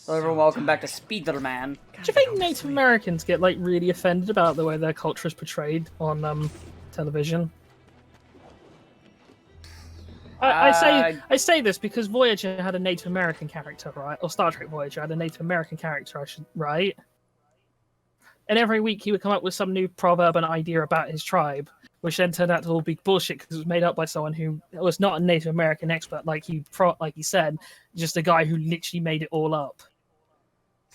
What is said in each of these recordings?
Hello everyone, welcome back to Spider-Man. Do you think Native Americans get like really offended about the way their culture is portrayed on television? I say this because Voyager had a Native American character, right? Or Star Trek Voyager had a Native American character, right? And every week he would come up with some new proverb and idea about his tribe, which then turned out to all be bullshit because it was made up by someone who was not a Native American expert, like he said, just a guy who literally made it all up.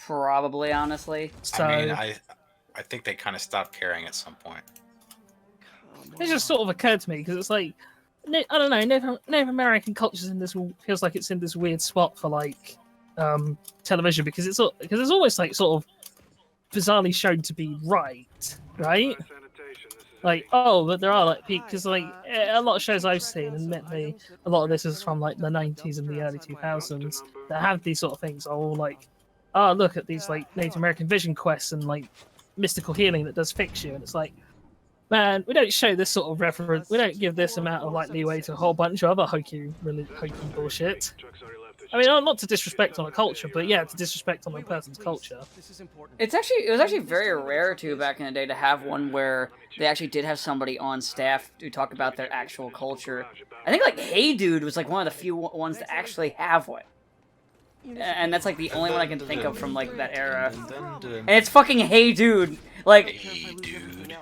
Probably, honestly. So, I mean, I think they kind of stopped caring at some point. It just sort of occurred to me because it's like, I don't know, Native American culture feels like it's in this weird spot for like television because it's always like sort of bizarrely shown to be right? Like, oh, but there are like because like a lot of shows I've seen, and admittedly, a lot of this is from like the 90s and the early 2000s that have these sort of things. All like, oh, look at these like Native American vision quests and like mystical healing that does fix you, and it's like, man, we don't show this sort of reference. We don't give this amount of like leeway to a whole bunch of other hokey bullshit. I mean, not to disrespect on a culture, but yeah, to disrespect on a person's culture. It was actually very rare too back in the day to have one where they actually did have somebody on staff to talk about their actual culture. I think like Hey Dude was like one of the few ones to actually have one. And that's like the only one I can think of from like that era. And it's fucking Hey Dude. Like, Hey Dude.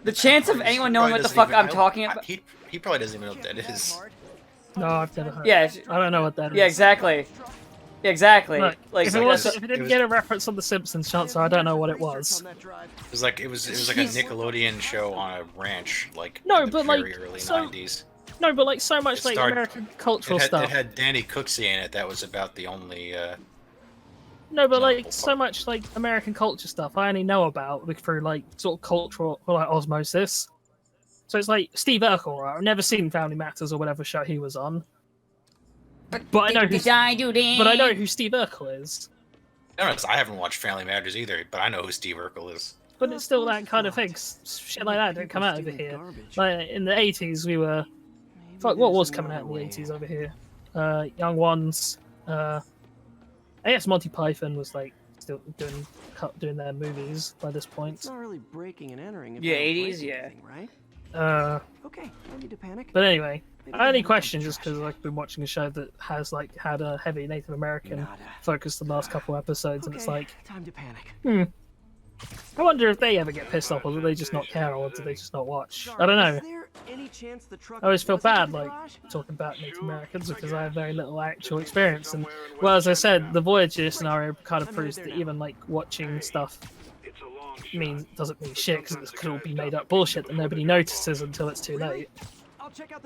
The chance of anyone knowing what the fuck I'm talking about. He probably doesn't even know what that is. No, I've never heard. Yeah, I don't know what that is. Yeah, exactly. Exactly. Look, like if it didn't get a reference on The Simpsons, chances are I don't know what it was. It was like a Nickelodeon show on a ranch, like no, in the but very like early so, 90s. No, but like so much like American cultural stuff. It had Danny Cooksey in it. That was about the only. No, but like so much like American culture stuff I only know about through like sort of cultural or like osmosis. So it's like Steve Urkel, right? I've never seen Family Matters or whatever show he was on. But I know who Steve Urkel is. No, I haven't watched Family Matters either, but I know who Steve Urkel is. But it's still that kind of thing. Shit like that don't come out over here. Like in the 80s, we were. Fuck, what was coming out in the 80s over here? Young Ones. I guess Monty Python was like still doing their movies by this point. It's not really breaking and entering. Yeah, 80s, yeah. Right? Okay, no need to panic. But anyway, I only question just because I've been watching a show that has like had a heavy Native American focus the last couple episodes, and it's like, time to panic. I wonder if they ever get pissed off, or do they just not care, or do they just not watch? I don't know. I always feel bad like talking about Native Americans because I have very little actual experience, and well, as I said, the Voyager scenario kind of proves that even like watching stuff doesn't mean shit because it could all be made up bullshit that nobody notices until it's too late.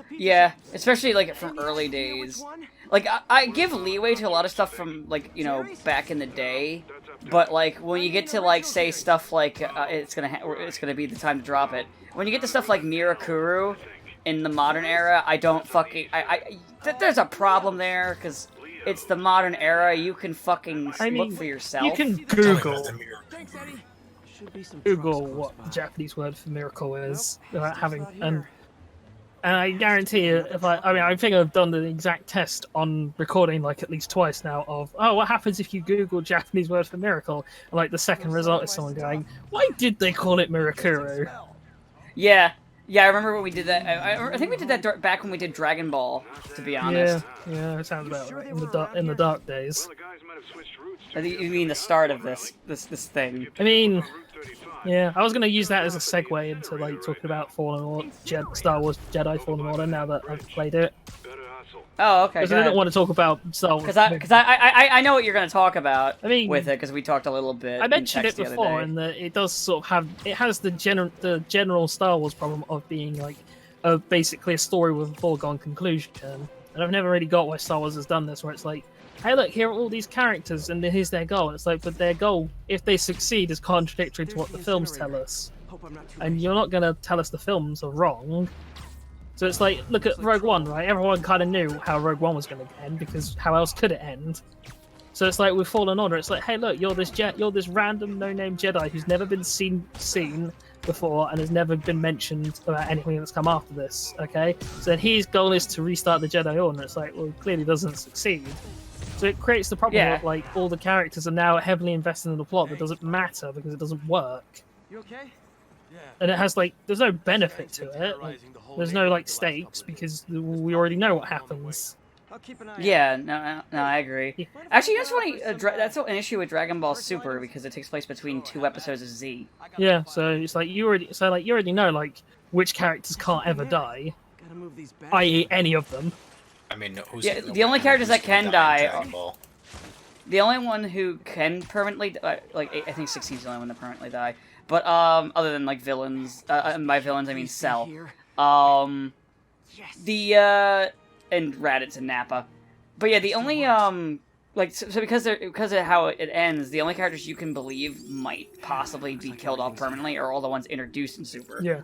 Yeah, especially like from early days. Like I give leeway to a lot of stuff from like, you know, back in the day, but like when you get to like say stuff like it's gonna be the time to drop it. When you get to stuff like Mirakuru in the modern era, I don't fucking there's a problem there because it's the modern era. You can fucking look for yourself. You can Google what the Japanese word for miracle is without having and I guarantee you, I think I've done the exact test on recording like at least twice now of, what happens if you Google Japanese word for miracle, and like the second result is someone going, why did they call it Mirakuru? Yeah, I remember when we did that. I think we did that back when we did Dragon Ball, to be honest. Yeah, it sounds about right. In the dark days. I think you mean the start of this thing. I mean, yeah, I was going to use that as a segue into like talking about Fallen Order, Star Wars Jedi Fallen Order now that I've played it. Oh, okay. Because I didn't want to talk about Star Wars. Because I know what you're going to talk about. With it because we talked a little bit. I mentioned it before, and it does sort of has the general Star Wars problem of being like basically a story with a foregone conclusion. And I've never really got why Star Wars has done this, where it's like, hey, look, here are all these characters, and here's their goal. It's like, but their goal, if they succeed, is contradictory to what the films tell us. And you're not going to tell us the films are wrong. So it's like, look at Rogue One, right? Everyone kind of knew how Rogue One was going to end, because how else could it end? So it's like with Fallen Order, it's like, hey, look, you're this random no-name Jedi who's never been seen before and has never been mentioned about anything that's come after this, okay? So then his goal is to restart the Jedi Order. It's like, well, it clearly doesn't succeed. So it creates the problem Yeah. of like all the characters are now heavily invested in the plot, but it doesn't matter because it doesn't work. You okay? And it has like there's no benefit to it. Like, there's no like stakes because we already know what happens. I'll keep an eye Yeah, no, I agree. Yeah. Actually, that's funny. That's an issue with Dragon Ball Super because it takes place between 2 episodes of Z. Yeah, so it's like you already know like which characters can't ever die, Gotta move these back. i.e. any of them. I mean, who's Yeah, the only characters that can in die Dragon Ball? The only one who can permanently die, like I think 16's the only one that permanently die. But other than like villains, by villains I mean Cell. And Raditz and Nappa. But yeah, the only so because of how it ends, the only characters you can believe might possibly be killed off permanently are all the ones introduced in Super. Yeah,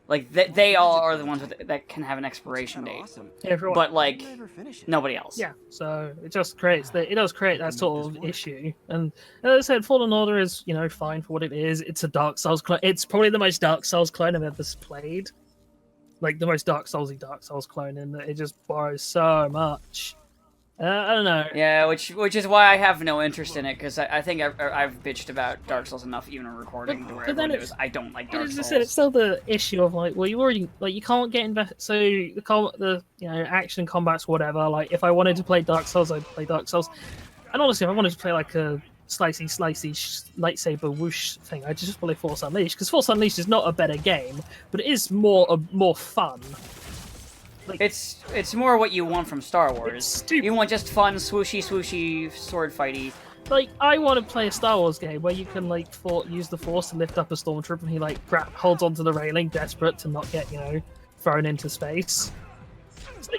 Like they all are the ones that can have an expiration date. Awesome. everyone. But like Never finish it. nobody else. Yeah, so it just creates it does create that sort of issue. And as I said, Fallen Order is fine for what it is. It's a Dark Souls clone. It's probably the most Dark Souls clone I've ever played. Like the most Dark Souls clone, in that it just borrows so much. I don't know. Yeah, which is why I have no interest in it, because I think I've bitched about Dark Souls enough, even in recording, to where But then everyone knows I don't like Dark As I Souls. said, it's still the issue of like, well, you already you can't get invested. So the action combats, whatever. Like, if I wanted to play Dark Souls, I'd play Dark Souls. And honestly, if I wanted to play like a slicey lightsaber whoosh thing, I'd just play Force Unleashed, because Force Unleashed is not a better game, but it is more fun. Like, It's more what you want from Star it's Wars. stupid. You want just fun, swooshy, sword fighty. Like, I want to play a Star Wars game where you can like use the Force to lift up a stormtrooper, and he like holds onto the railing, desperate to not get thrown into space.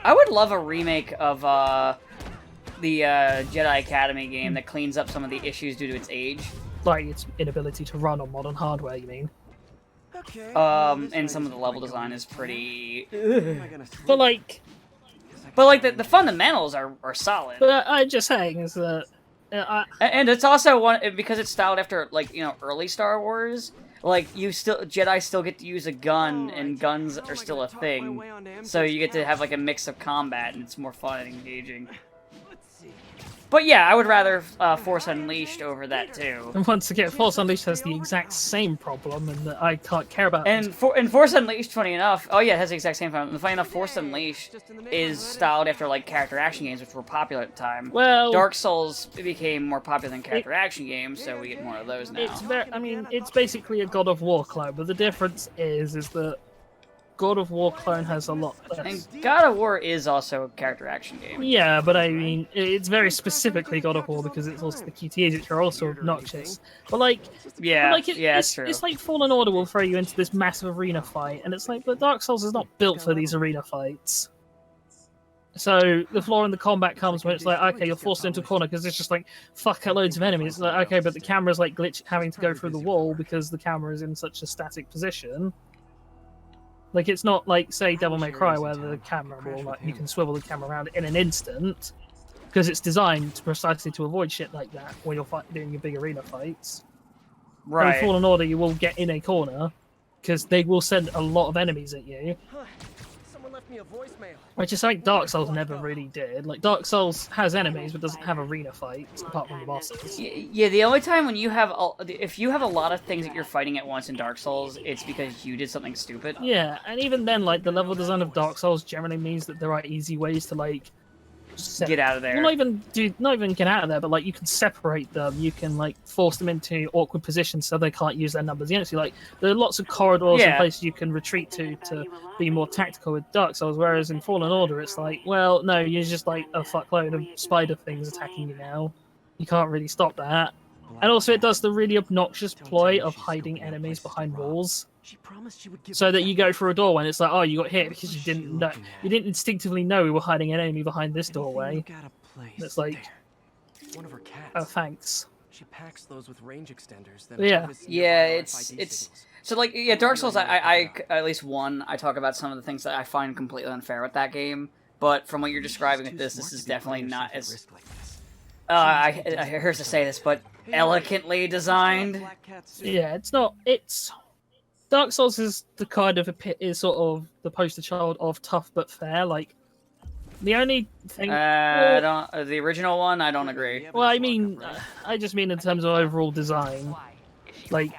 I would love a remake of the Jedi Academy game that cleans up some of the issues due to its age. Like its inability to run on modern hardware. You mean? Okay. And some of the level design is pretty. But like, the fundamentals are solid. but I'm just saying is that. And it's also because it's styled after early Star Wars. Like Jedi still get to use a gun, and guns are still a thing. So you get to have like a mix of combat, and it's more fun and engaging. But yeah, I would rather Force Unleashed over that too. And once again, Force Unleashed has the exact same problem, and that I can't care about. And Force Unleashed, funny enough, oh yeah, it has the exact same problem. Funny enough, Force Unleashed is styled after like character action games, which were popular at the time. Well, Dark Souls became more popular than character action games, so we get more of those now. it's basically a God of War clone, but the difference is that God of War clone has a lot less. And God of War is also a character action game. Yeah, but I mean, it's very specifically God of War because it's also the QTEs, which are also obnoxious. But like, Yeah, it's, that's true. It's like Fallen Order will throw you into this massive arena fight, and it's like, but Dark Souls is not built for these arena fights. So the flaw in the combat comes when it's like, okay, you're forced into a corner because it's just like fuck loads of enemies. It's like, okay, but the camera's like having to go through the wall because the camera is in such a static position. Like, it's not like, say, Devil May Cry, where the camera will, like, you can swivel the camera around in an instant, because it's designed precisely to avoid shit like that when you're doing your big arena fights. Right. In Fallen Order, you will get in a corner, because they will send a lot of enemies at you, Someone left me a voicemail. which is something Dark Souls never really did. Like, Dark Souls has enemies, but doesn't have arena fights, apart from the bosses. Yeah, the only time when you have if you have a lot of things that you're fighting at once in Dark Souls, it's because you did something stupid. Yeah, and even then, like, the level design of Dark Souls generally means that there are easy ways to, like, Get out of there. Well, not even get out of there, but like you can separate them. You can like force them into awkward positions so they can't use their numbers. Like there are lots of corridors and places you can retreat to be more tactical with Dark Souls. Whereas in Fallen Order, it's like, well, no, you're just like a fuckload of spider things attacking you now. You can't really stop that. And also, it does the really obnoxious ploy of hiding enemies behind walls. So that you go through a doorway and it's like, oh, you got hit because you didn't instinctively know we were hiding an enemy behind this doorway. It's like, oh, thanks. She packs those with range extenders. Yeah, it's so like Dark Souls. I at least I talk about some of the things that I find completely unfair with that game. But from what you're describing with this is definitely not as I heard to say this, but elegantly designed. Yeah, it's not. It's Dark Souls is the kind of is sort of the poster child of tough but fair. Like The only thing. I don't. The original one, I don't agree. Well, I mean, I just mean in terms of overall design. Like,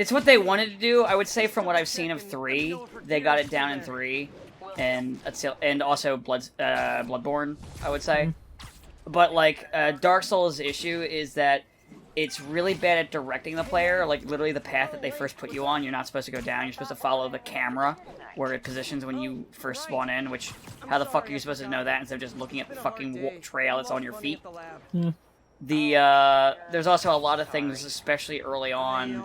It's what they wanted to do. I would say from what I've seen of 3, they got it down in 3, and also Bloodborne, I would say. But like Dark Souls' issue is that it's really bad at directing the player. Like literally the path that they first put you on, you're not supposed to go down. You're supposed to follow the camera where it positions when you first spawn in. Which how the fuck are you supposed to know that instead of just looking at the fucking trail that's on your feet? There's also a lot of things, especially early on,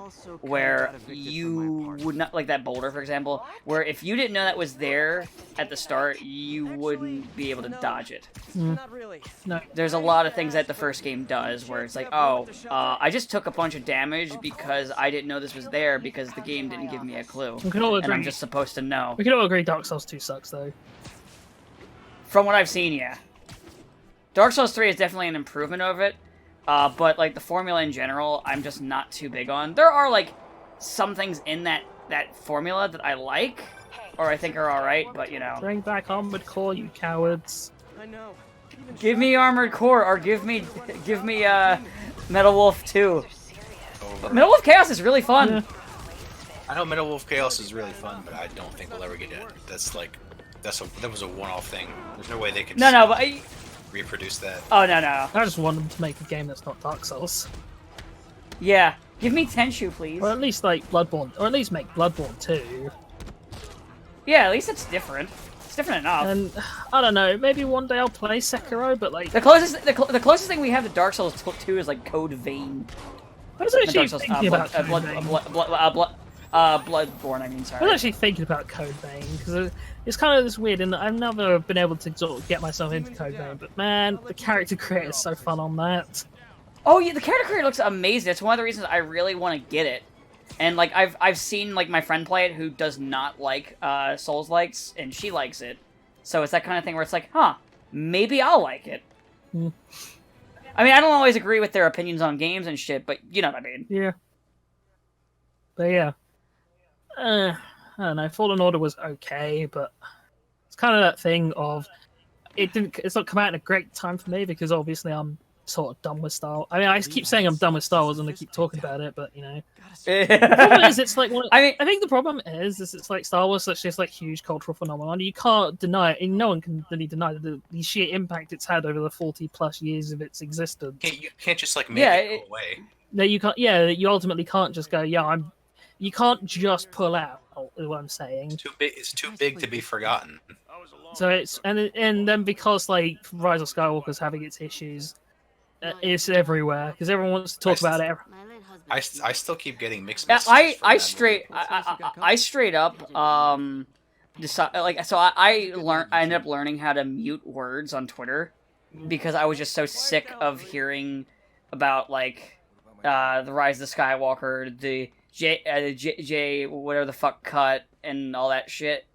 where you would not, like that boulder, for example, where if you didn't know that was there at the start, you wouldn't be able to dodge it. Not really. no. There's a lot of things that the first game does, where it's like, oh, I just took a bunch of damage because I didn't know this was there because the game didn't give me a clue. We can all And I'm agree. just supposed to know. We can all agree Dark Souls 2 sucks, though. From what I've seen, yeah. Dark Souls 3 is definitely an improvement of it. But, like, the formula in general, I'm just not too big on. There are, like, some things in that formula that I like, or I think are alright, but, you know. Bring back Armored Core, you cowards. I know. Give me Armored Core, or give me, Metal Wolf 2. Metal Wolf Chaos is really fun. Yeah. I know Metal Wolf Chaos is really fun, but I don't think we'll ever get it. That was a one-off thing. There's no way they could No, but reproduce that. oh, no. I just want them to make a game that's not Dark Souls. Yeah. Give me Tenchu, please. Or at least, like, Bloodborne. Or at least make Bloodborne 2. Yeah, at least it's different. It's different enough. And, I don't know, maybe one day I'll play Sekiro, but, like... The closest thing we have to Dark Souls 2 is, like, Code Vein. I was actually Dark Souls, thinking about Code Vein. Bloodborne, I mean, I was sorry. actually thinking about Code Vein, because it's kind of this weird, and I've never been able to sort of get myself into Code Vein, but man, the character creator is so fun on that. Oh yeah, the character creator looks amazing. It's one of the reasons I really want to get it. And like I've seen like my friend play it who does not like Souls likes, and she likes it. So it's that kind of thing where it's like, huh, maybe I'll like it. Hmm. I mean, I don't always agree with their opinions on games and shit, but you know what I mean. Yeah. But yeah. I don't know, Fallen Order was okay, but it's kind of that thing of it's not come out in a great time for me because obviously I'm sort of done with Star Wars. I mean, I keep saying I'm done with Star Wars and I keep talking about it, but you know. The problem is, it's like I think the problem is it's like Star Wars, it's just like huge cultural phenomenon. You can't deny it, and no one can really deny the sheer impact it's had over the 40+ years of its existence. You can't just like make it go away. No, you can't. Yeah, you ultimately can't just go. Yeah, You can't just pull out. Is what I'm saying. It's too big to be forgotten. So it's and then because like Rise of Skywalker's having its issues, it's everywhere because everyone wants to talk about it. I still keep getting mixed messages. I straight up decide, so I ended up learning how to mute words on Twitter because I was just so sick of hearing about like the Rise of the Skywalker, the J whatever the fuck cut and all that shit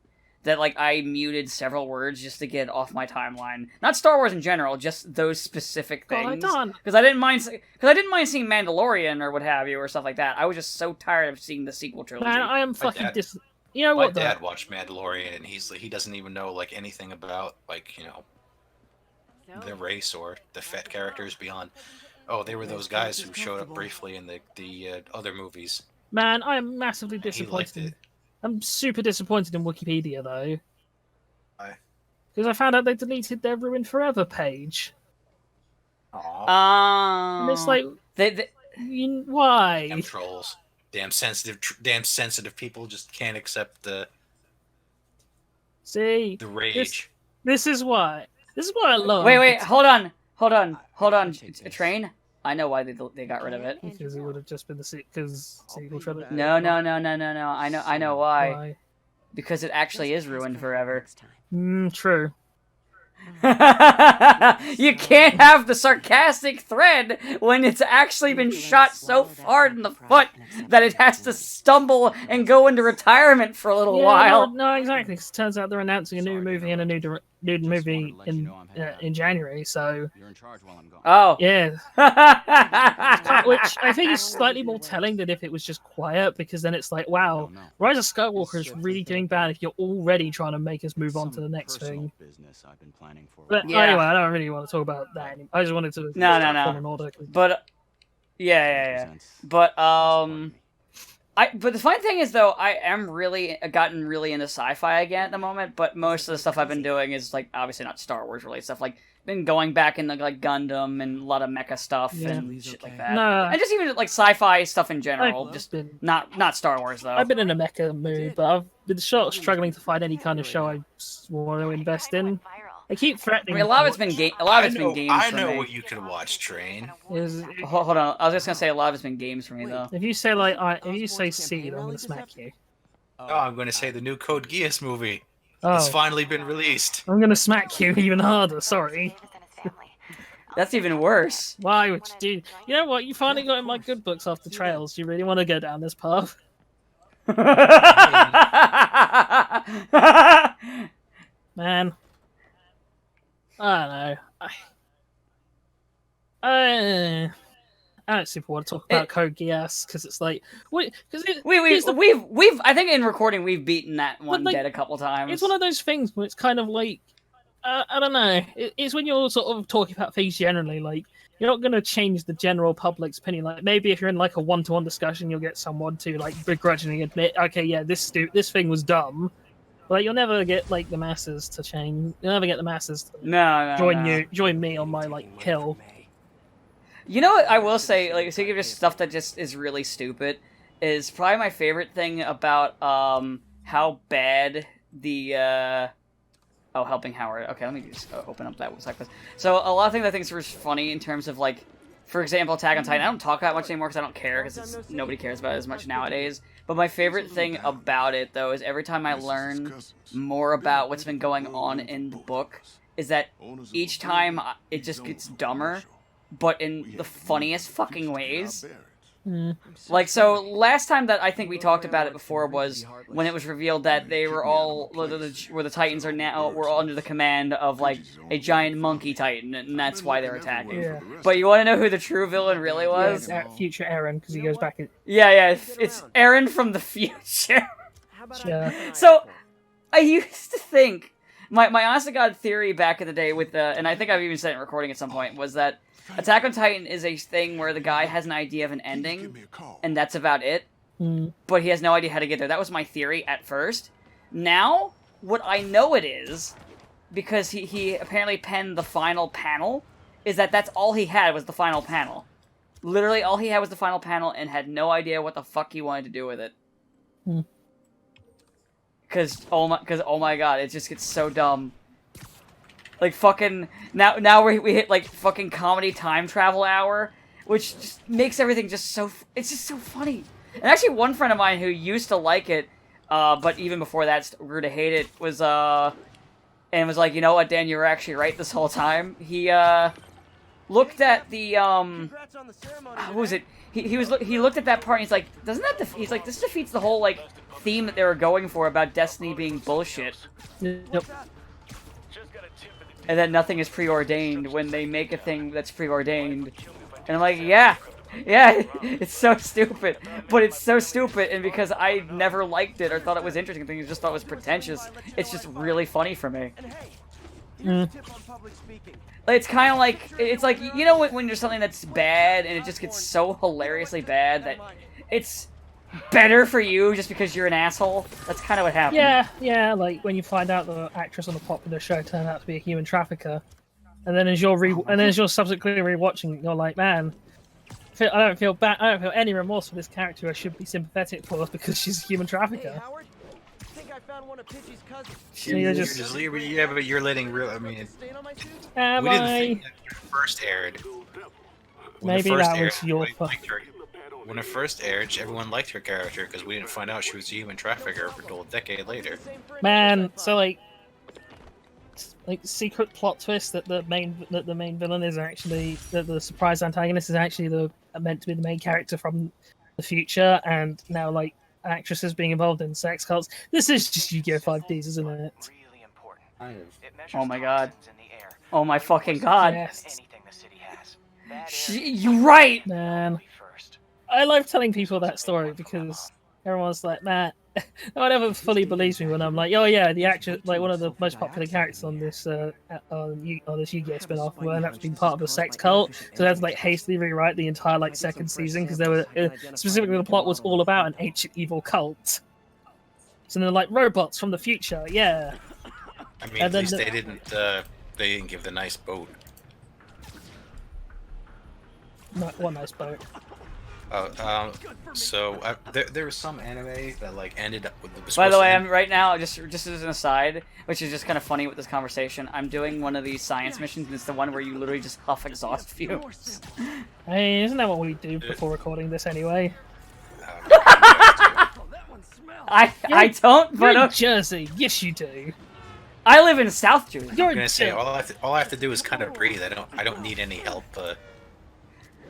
that like I muted several words just to get it off my timeline. Not Star Wars in general, just those specific things. Because I didn't mind seeing Mandalorian or what have you or stuff like that. I was just so tired of seeing the sequel trilogy. Man, I am fucking You know my what? My dad watched Mandalorian and he doesn't even know like anything about like the race or the Fett characters beyond. Oh, they were those guys who showed up briefly in the other movies. Man, I am massively disappointed. I'm super disappointed in Wikipedia, though. Why? Because I found out they deleted their Ruined Forever page. Aww. And it's like... why? Damn trolls. Damn sensitive people just can't accept the rage. This is why. This is what I love. Wait, hold on. Train? I know why they got rid of it. Because it would have just been the sequel trilogy. No. I know why. Because it actually is ruined forever. True. You can't have the sarcastic thread when it's actually been shot so hard in the foot that it has to stumble and go into retirement for a little while. No, exactly. Because it turns out they're announcing a new movie and a new movie in January. So. Oh. Yeah. Which I think is slightly more telling than if it was just quiet, because then it's like, wow, Rise of Skywalker is really getting bad if you're already trying to make us move on to the next thing. But anyway, I don't really want to talk about that anymore. I just wanted to No. order. But yeah. But but the funny thing is, though, I am really gotten really into sci-fi again at the moment. But most of the stuff I've been doing is like obviously not Star Wars related stuff. Like been going back into like Gundam and a lot of mecha stuff and shit like that. No. And just even like sci-fi stuff in general. Just not Star Wars though. I've been in a mecha mood, but I've been struggling to find any kind of show I want to invest in. I keep threatening. I mean, a lot of it's been games. I know for me. what you can watch, Train. Hold on, I was just gonna say a lot of it's been games for me though. If you say if you say seed, I'm gonna smack you. Oh, I'm gonna say the new Code Geass movie. Oh. It's finally been released. I'm gonna smack you even harder. Sorry. That's even worse. Why would you do? You know what? You finally got in my good books off the trails. Do you really want to go down this path? Man. I don't know. I don't super want to talk about Code Geass because it's like we've I think in recording we've beaten that one dead a couple times. It's one of those things where it's kind of like I don't know. It's when you're sort of talking about things generally, like you're not going to change the general public's opinion. Like maybe if you're in like a one-to-one discussion, you'll get someone to like begrudgingly admit, okay, yeah, this thing was dumb. Like you'll never get like the masses to change. You'll never get the masses to join me on my like hill. You know what I will say, like speaking of just stuff that just is really stupid, is probably my favorite thing about how bad the Helping Howard. Okay, let me just open up that website. So a lot of things I think is funny in terms of like, for example, Attack on Titan. I don't talk about it much anymore because I don't care because nobody cares about it as much nowadays. But my favorite thing about it, though, is every time I learn more about what's been going on in the book, is that each time it just gets dumber, but in the funniest fucking ways. Like, so, last time that I think we talked about it before was when it was revealed that they were all, where the Titans are now, were all under the command of, like, a giant monkey Titan, and that's why they're attacking. Yeah. But you want to know who the true villain really was? Yeah, future Eren, because he goes back in... Yeah, it's Eren from the future. Yeah. So, I used to think, my honest to God theory back in the day with and I think I've even said it in recording at some point, was that Attack on Titan is a thing where the guy has an idea of an ending, and that's about it, but he has no idea how to get there. That was my theory at first. Now, what I know it is, because he apparently penned the final panel, is that that's all he had was the final panel. Literally, all he had was the final panel and had no idea what the fuck he wanted to do with it. Because, oh my god, it just gets so dumb. Like, fucking, now we hit, like, fucking comedy time travel hour, which just makes everything just so, it's just so funny. And actually, one friend of mine who used to like it, but even before that grew to hate it, was, and was like, you know what, Dan, you were actually right this whole time. He, looked at the, what was it? He looked at that part and he's like, doesn't that, he's like, this defeats the whole, like, theme that they were going for about Destiny being bullshit. Yep. And that nothing is preordained when they make a thing that's preordained. And I'm like, yeah, it's so stupid. But it's so stupid, and because I never liked it or thought it was interesting, I just thought it was pretentious, it's just really funny for me. It's kind of like, it's like, you know when there's something that's bad and it just gets so hilariously bad that it's better for you just because you're an asshole? That's kind of what happened. Yeah, like when you find out the actress on the popular show turned out to be a human trafficker, and then as you're subsequently rewatching, you're like, man, I don't feel any remorse for this character. I should be sympathetic for her because she's a human trafficker. Hey, Howard, I think I found one of Pidgey's cousins. Yeah, but you're letting real. I mean, Am we didn't I? think that when it first aired. Maybe that was your fault. When it first aired, everyone liked her character because we didn't find out she was a human trafficker until a decade later. Man, so like secret plot twist that the main villain is actually the surprise antagonist is actually meant to be the main character from the future, and now like actresses being involved in sex cults. This is just Yu-Gi-Oh! 5Ds, isn't it? Oh my god. Oh my fucking god. Yes. You're right! Man. I love telling people that story because everyone's like, "Man, no one ever fully believes me when I'm like, oh yeah, the actor, like one of the most popular characters on this on this Yu-Gi-Oh spin-off, will end up being part of a sex cult, so they had to like hastily rewrite the entire like second season because they were specifically the plot was all about an ancient evil cult. So they're like robots from the future, yeah. I mean, at least they didn't give the nice boat. What nice boat. There was some anime that like ended up with. By the way, I'm right now just as an aside, which is just kind of funny with this conversation. I'm doing one of these science missions, and it's the one where you literally just huff exhaust fumes. Hey, isn't that what we do before recording this anyway? I don't, but you're in Jersey. Yes, you do. I live in South Jersey. I'm gonna say all I have to do is kind of breathe. I don't need any help.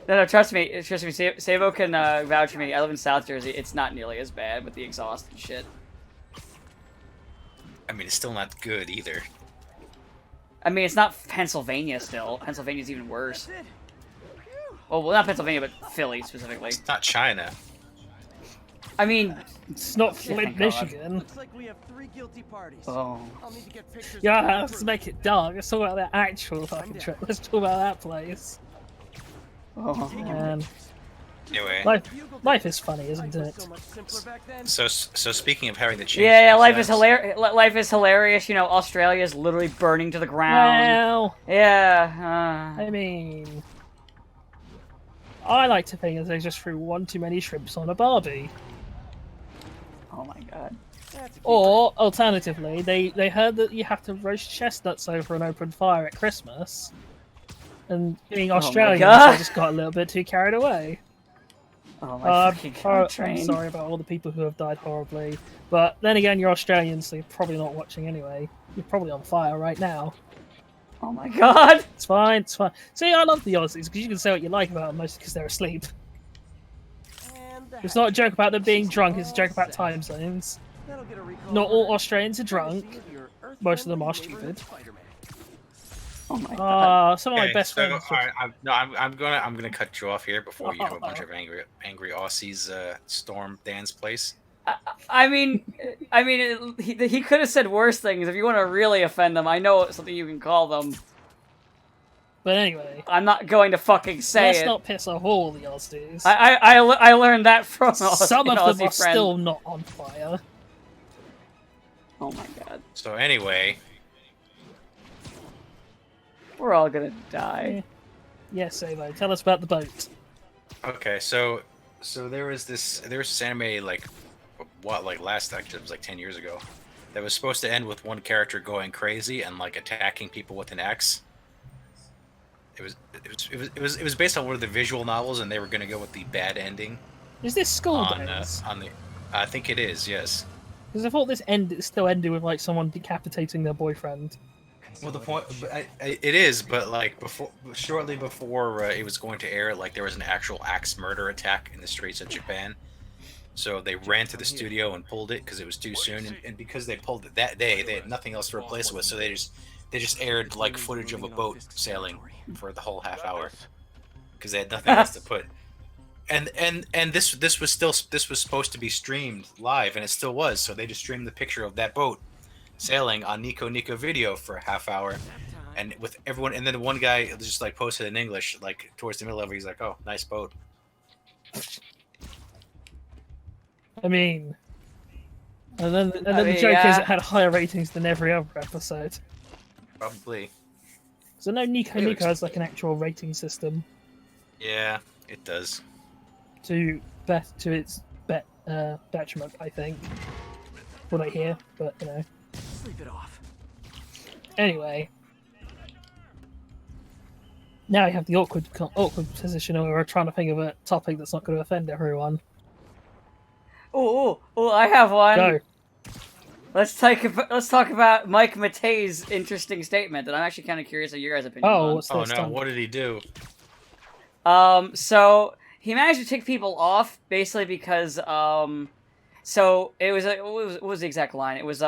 No, trust me. Sabo can vouch for me. I live in South Jersey. It's not nearly as bad with the exhaust and shit. I mean, it's still not good either. I mean, it's not Pennsylvania still. Pennsylvania's even worse. Well, not Pennsylvania, but Philly specifically. It's not China. I mean, it's not Flint, Michigan. Looks like we have 3 guilty parties. Oh. I'll need to get pictures. Yeah, let's make it dark. Let's talk about that actual fucking trip. Let's talk about that place. Oh man. Anyway, life is funny, isn't it? So speaking of having to change. Yeah, life is hilarious. Life is hilarious. You know, Australia is literally burning to the ground. Well, yeah. I mean, I like to think that they just threw one too many shrimps on a Barbie. Oh my god. Or alternatively, they heard that you have to roast chestnuts over an open fire at Christmas. And being Australian, they just got a little bit too carried away. Oh my fucking god, I'm sorry about all the people who have died horribly. But then again, you're Australian, so you're probably not watching anyway. You're probably on fire right now. Oh my god! It's fine, it's fine. See, I love the Aussies, because you can say what you like about them, mostly because they're asleep. It's not a joke about them being drunk, it's a joke about time zones. Not all Australians are drunk. Most of them are stupid. Oh my god! Some of my best friends. I'm gonna cut you off here before you have a bunch of angry Aussies storm Dan's place. I mean, he could have said worse things. If you want to really offend them, I know something you can call them. But anyway, I'm not going to fucking say let's not piss off all the Aussies. I learned that from some of them Aussie are friend. still not on fire. Oh my god! So anyway. We're all gonna die. Yes, Sabo, tell us about the boat. Okay, so there was this anime like last actually it was like 10 years ago that was supposed to end with one character going crazy and like attacking people with an axe. It was based on one of the visual novels, and they were gonna go with the bad ending. Is this School Days? I think it is, yes. Because I thought this still ended with like someone decapitating their boyfriend. Well, the point, it is, but like shortly before it was going to air, like there was an actual axe murder attack in the streets of Japan. So they ran to the studio and pulled it because it was too soon, and because they pulled it that day, they had nothing else to replace it with. So they just aired like footage of a boat sailing for the whole half hour because they had nothing else to put. And this was supposed to be streamed live, and it still was. So they just streamed the picture of that boat sailing on Nico Video for a half hour, and with everyone, and then one guy just like posted in English like towards the middle of it. He's like, "Oh, nice boat." I mean, and then the joke is it had higher ratings than every other episode. Probably. So no, Nico has like an actual rating system. Yeah, it does. To its detriment, I think. What I hear, but you know. Sleep it off. Anyway, now you have the awkward position where we're trying to think of a topic that's not going to offend everyone. Oh, I have one. Go. Let's talk about Mike Matei's interesting statement that I'm actually kind of curious of your guys' opinion on. What's this? No, what did he do? So he managed to tick people off basically because so it was what was the exact line? It was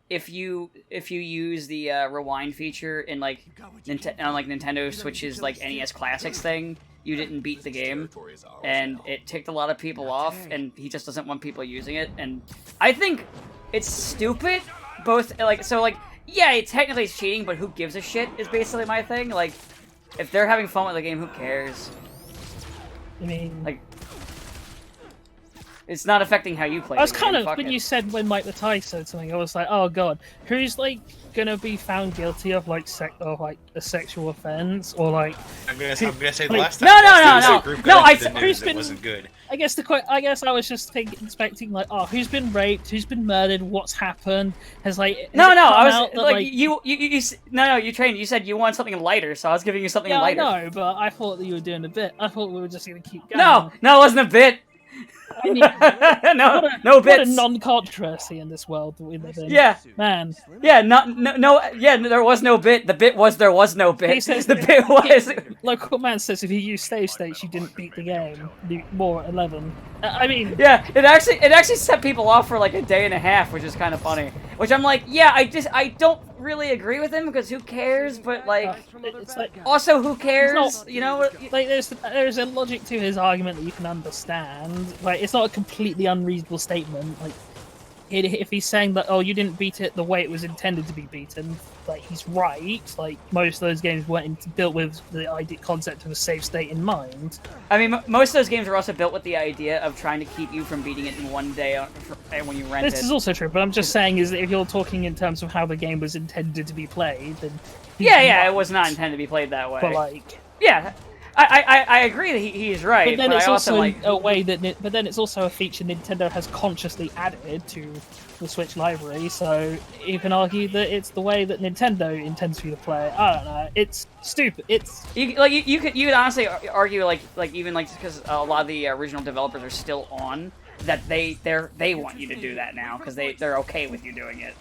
if you use the rewind feature in like on like Nintendo Switch's like NES Classics thing, you didn't beat the game, and it ticked a lot of people off, and he just doesn't want people using it. And I think it's stupid. Both yeah, technically it's cheating, but who gives a shit is basically my thing. Like, if they're having fun with the game, who cares? I mean, like, it's not affecting how you play. I was the kind game. of when you said when Mike the Tie said something, I was like, oh god, who's like gonna be found guilty of like a sexual offense or like? I'm gonna say the like, last no, time. who's it wasn't good. I guess I was just expecting like, oh, who's been raped, who's been murdered, what's happened? I was I was like, you trained. You said you want something lighter, so I was giving you something lighter. I know, but I thought that you were doing a bit. I thought we were just gonna keep going. No, it wasn't a bit. I mean, no bits. What a non-controversy in this world that we live in. Yeah, man. Yeah, there was no bit. The bit was there was no bit. He says the bit was. Local man says if you use save states, you didn't beat the game. More 11. I mean. Yeah, it actually set people off for like a day and a half, which is kind of funny. Which I'm like, yeah, I don't really agree with him because who cares? But like, it's like also who cares? Not, you know, like there's a logic to his argument that you can understand. Like, it's not a completely unreasonable statement. Like, if he's saying that, oh, you didn't beat it the way it was intended to be beaten, like, he's right. Like, most of those games weren't built with the concept of a save state in mind. I mean, most of those games are also built with the idea of trying to keep you from beating it in one day when you rent it. This is also true, but I'm just saying is that if you're talking in terms of how the game was intended to be played, then it was not intended to be played that way. But like, yeah. I agree that he's right, but then it's I also like a way that. But then it's also a feature Nintendo has consciously added to the Switch library. So you can argue that it's the way that Nintendo intends for you to play it. I don't know. It's stupid. It's you could honestly argue like even like because a lot of the original developers are still on that they want you to do that now because they're okay with you doing it.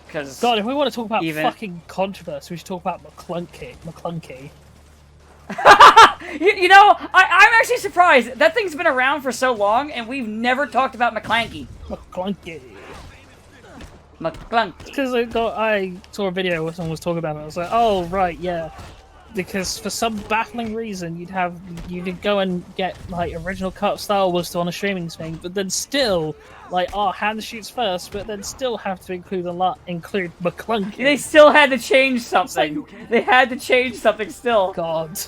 Because God, if we want to talk about fucking controversy, we should talk about McClunky. you know, I'm actually surprised. That thing's been around for so long, and we've never talked about McClanky. Because I saw a video where someone was talking about it. I was like, oh, right, yeah. Because for some baffling reason, you could go and get, like, original cut of Star Wars on a streaming thing, but then still, like, hand shoots first, but then still have to include McClunky. They still had to change something. They had to change something still. God.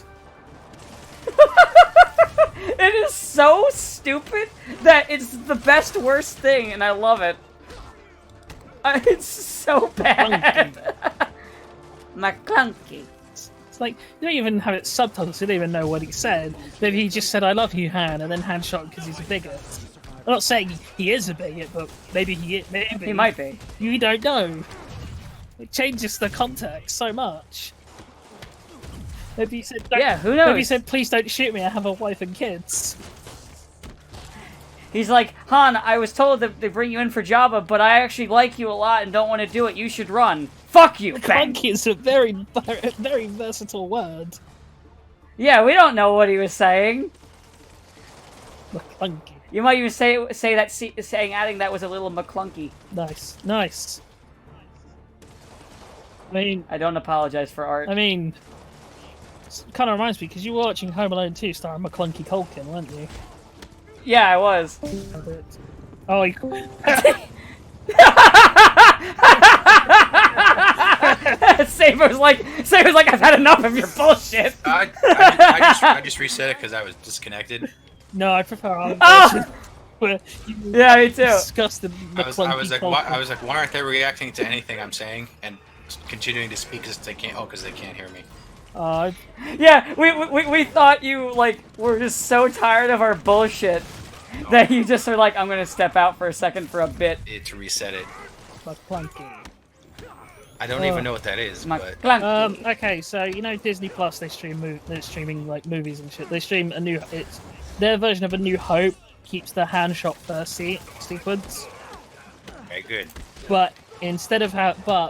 It is so stupid that it's the best worst thing, and I love it. It's so bad. McClunky. It's like, you don't even have it subtitles, you don't even know what he said. Maybe he just said, I love you, Han, and then Han shot because he's a bigot. I'm not saying he is a bigot, but maybe he is. Maybe. He might be. You don't know. It changes the context so much. Maybe he said, yeah, who knows? Maybe he said, please don't shoot me, I have a wife and kids. He's like, Han, I was told that they bring you in for Jabba, but I actually like you a lot and don't want to do it. You should run. Fuck you, bang! McClunky is a very, very versatile word. Yeah, we don't know what he was saying. McClunky. You might even saying adding that was a little McClunky. Nice. I mean, I don't apologize for art. I mean, it kind of reminds me because you were watching Home Alone 2 starring McClunky Culkin, weren't you? Yeah, I was. Oh, Saber was like, I've had enough of your bullshit. I just reset it because I was disconnected. No, I prefer our where yeah, me too. Discuss the McClunky I was like, why aren't they reacting to anything I'm saying and continuing to speak because they can't? Oh, because they can't hear me. Yeah, we thought you were just so tired of our bullshit that you just are like, I'm gonna step out for a second for a bit. To reset it. McClunky. I don't even know what that is. But okay, so you know Disney Plus, they're streaming like movies and shit. They stream it's their version of A New Hope keeps the hand shot first sequence. Okay, good. But instead of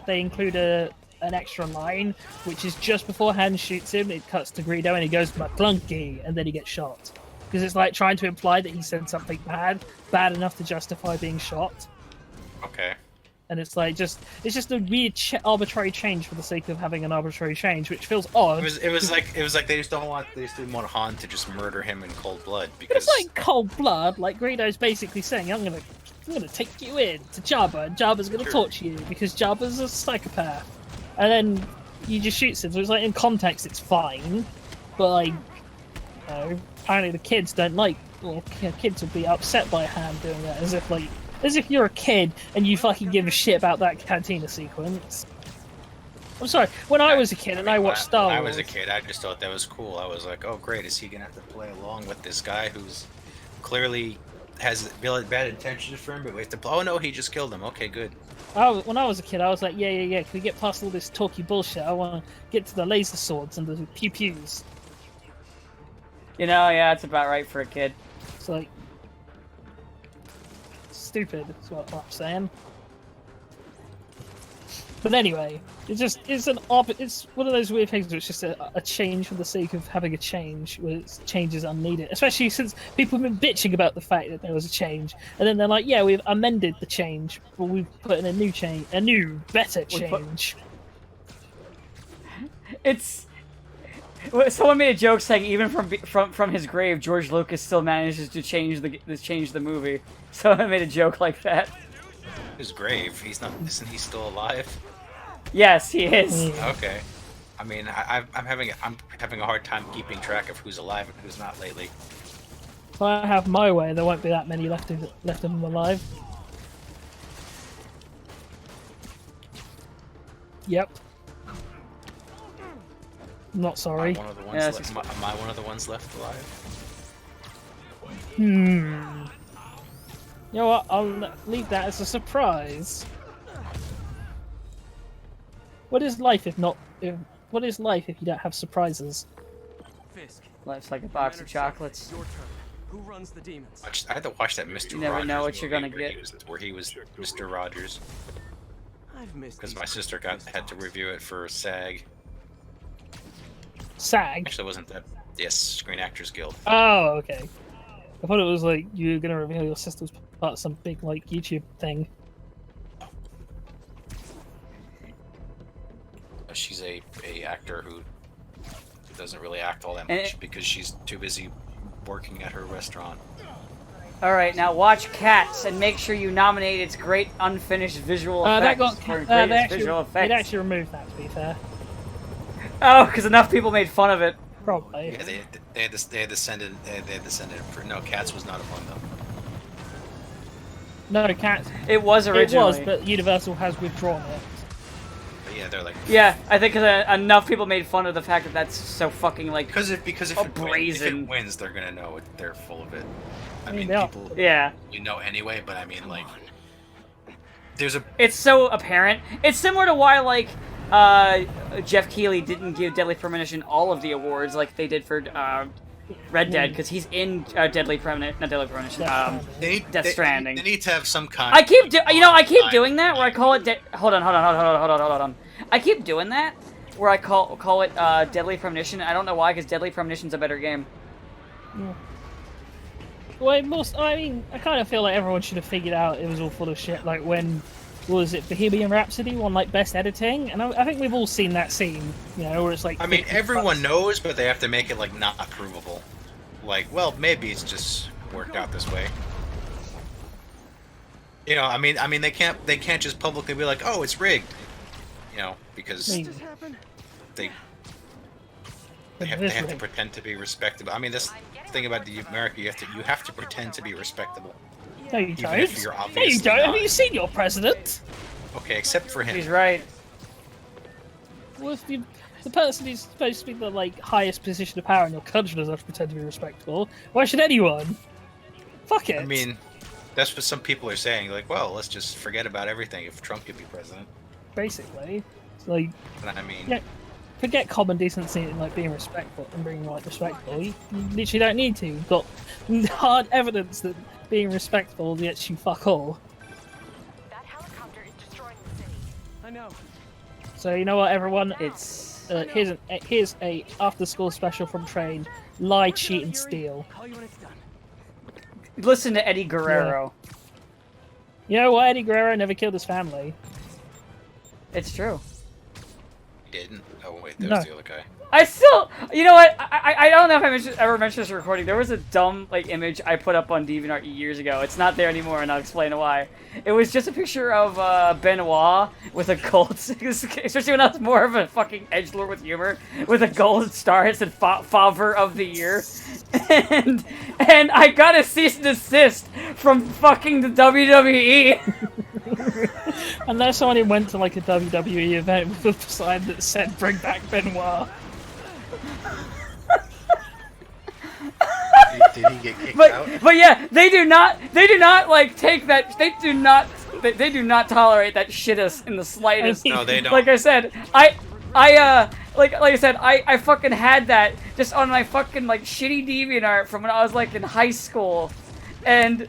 they include an extra line, which is just before Han shoots him, it cuts to Greedo and he goes McClunky, and then he gets shot. Because it's like trying to imply that he said something bad enough to justify being shot. Okay. and it's like it's just a weird arbitrary change for the sake of having an arbitrary change, which feels odd. It was like they just didn't want Han to just murder him in cold blood because It's like cold blood. Like Greedo's basically saying, I'm gonna take you in to Jabba, and Jabba's gonna torture you because Jabba's a psychopath, and then he just shoots him. So it's like in context, it's fine, but like, you know, apparently the kids don't like. Well, kids would be upset by Han doing that, as if you're a kid and you fucking give a shit about that cantina sequence. I'm sorry. When I was a kid and I watched Star Wars, when I was a kid, I just thought that was cool. I was like, oh great, is he gonna have to play along with this guy who's clearly has bad intentions for him, but we have to. Oh no, he just killed him. Okay, good. When I was a kid, I was like, yeah. Can we get past all this talky bullshit? I want to get to the laser swords and the pew pews. You know, yeah, it's about right for a kid. It's like stupid. Is what I'm saying. But anyway, it's one of those weird things where it's just a change for the sake of having a change, where change is unneeded. Especially since people have been bitching about the fact that there was a change, and then they're like, "Yeah, we've amended the change, but we've put in a new change, a new, better change." It's. Someone made a joke saying even from his grave, George Lucas still manages to change the movie. So I made a joke like that. His grave? He's not. Isn't he still alive? Yes, he is. Okay. I mean, I'm having a hard time keeping track of who's alive and who's not lately. If I have my way, there won't be that many left of them alive. Yep. Not sorry. Am I one of the ones am I one of the ones left alive? You know what? I'll leave that as a surprise. What is life if not? What is life if you don't have surprises? Fisk. Life's like a box of chocolates. Your turn. Who runs the demons? I had to watch that Mr. You never Rogers know what you're movie gonna where get. where he was Mr. Rogers. I've missed Because my sister had to review it for SAG. SAG? Actually, wasn't that? Yes, Screen Actors Guild. Oh, okay. I thought it was like you were gonna reveal your sister was part of some big like YouTube thing. She's a actor who doesn't really act all that much because she's too busy working at her restaurant. All right, now watch Cats and make sure you nominate its great unfinished visual effects. That got for they greatest visual effects. It actually removed that, to be fair. Oh, because enough people made fun of it. Probably. Yeah, they had descended for no, Cats was not among them. No, Cats. It was originally. It was, but Universal has withdrawn it. But yeah, they're like. Yeah, I think enough people made fun of the fact that that's so fucking like. Because if brazen. it wins, they're gonna know it. They're full of it. I mean, mean, people. Yeah. You know anyway, but I mean, like. There's a. It's so apparent. It's similar to why like. Jeff Keighley didn't give Deadly Premonition all of the awards like they did for Red Dead because he's in Deadly Premonition, not Deadly Premonition. Death Stranding. They need to have some kind. I keep doing that where I call it. Hold on. I keep doing that where I call it Deadly Premonition. I don't know why, because Deadly Premonition's a better game. Yeah. Well, I kind of feel like everyone should have figured out it was all full of shit. Like when. Was it Bohemian Rhapsody won like best editing? And I think we've all seen that scene, you know, where it's like. I mean, everyone knows, but they have to make it like not provable. Like, well, maybe it's just worked out this way. You know, I mean, they can't just publicly be like, oh, it's rigged. You know, because they have to pretend to be respectable. I mean, this thing about America, you have to pretend to be respectable. No, you don't. No, you don't. Have you seen your president? Okay, except for him. He's right. Well, if the person who's supposed to be the like highest position of power in your country doesn't have to pretend to be respectable, why should anyone? Fuck it. I mean, that's what some people are saying. Like, well, let's just forget about everything if Trump could be president. Basically, it's like. I mean. Yeah, forget common decency and like being respectful and being like respectful. You literally don't need to. You've got hard evidence that. Being respectful gets you fuck all. That helicopter is destroying the city. I know. So you know what, everyone? It's here's a after-school special from Train. Lie, cheat, and steal. Call you when it's done. listen to Eddie Guerrero. You know why Eddie Guerrero never killed his family? It's true. He didn't. Oh wait, there's No. the other guy. I still, you know what? I don't know if I ever mentioned this in recording. There was a dumb like image I put up on DeviantArt years ago. It's not there anymore, and I'll explain why. It was just a picture of Benoit with a gold, especially when I was more of a fucking edgelord with humor, with a gold star. It said Favre of the Year, and I got a cease and desist from fucking the WWE. Unless someone went to like a WWE event with a sign that said "Bring back Benoit." Did he get kicked out? But yeah, they do not like take that. They do not tolerate that shit in the slightest. No, they don't. Like I said, like I said, I fucking had that just on my fucking like shitty DeviantArt from when I was like in high school, and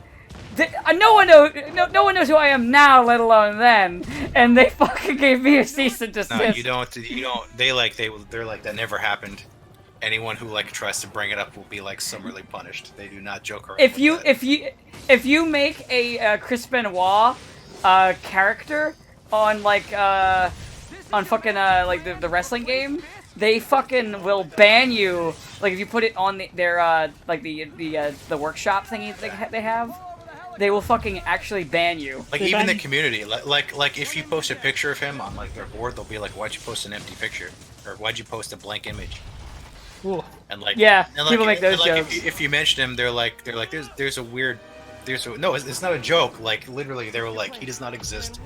no one knows who I am now, let alone then. And they fucking gave me a cease and desist. No, you don't. They're like that never happened. Anyone who like tries to bring it up will be like summarily punished. They do not joke around. If you make a Chris Benoit character on like on fucking like the wrestling game, they fucking will ban you. Like if you put it on their like the workshop thingy they have, they will fucking actually ban you. Like even the community, like if you post a picture of him on like their board, they'll be like, "Why'd you post an empty picture?" Or "Why'd you post a blank image?" Ooh. And like yeah, and like, people make those like, jokes. If you mention him, they're like there's a weird no, it's not a joke. Like literally, they were like, he does not exist.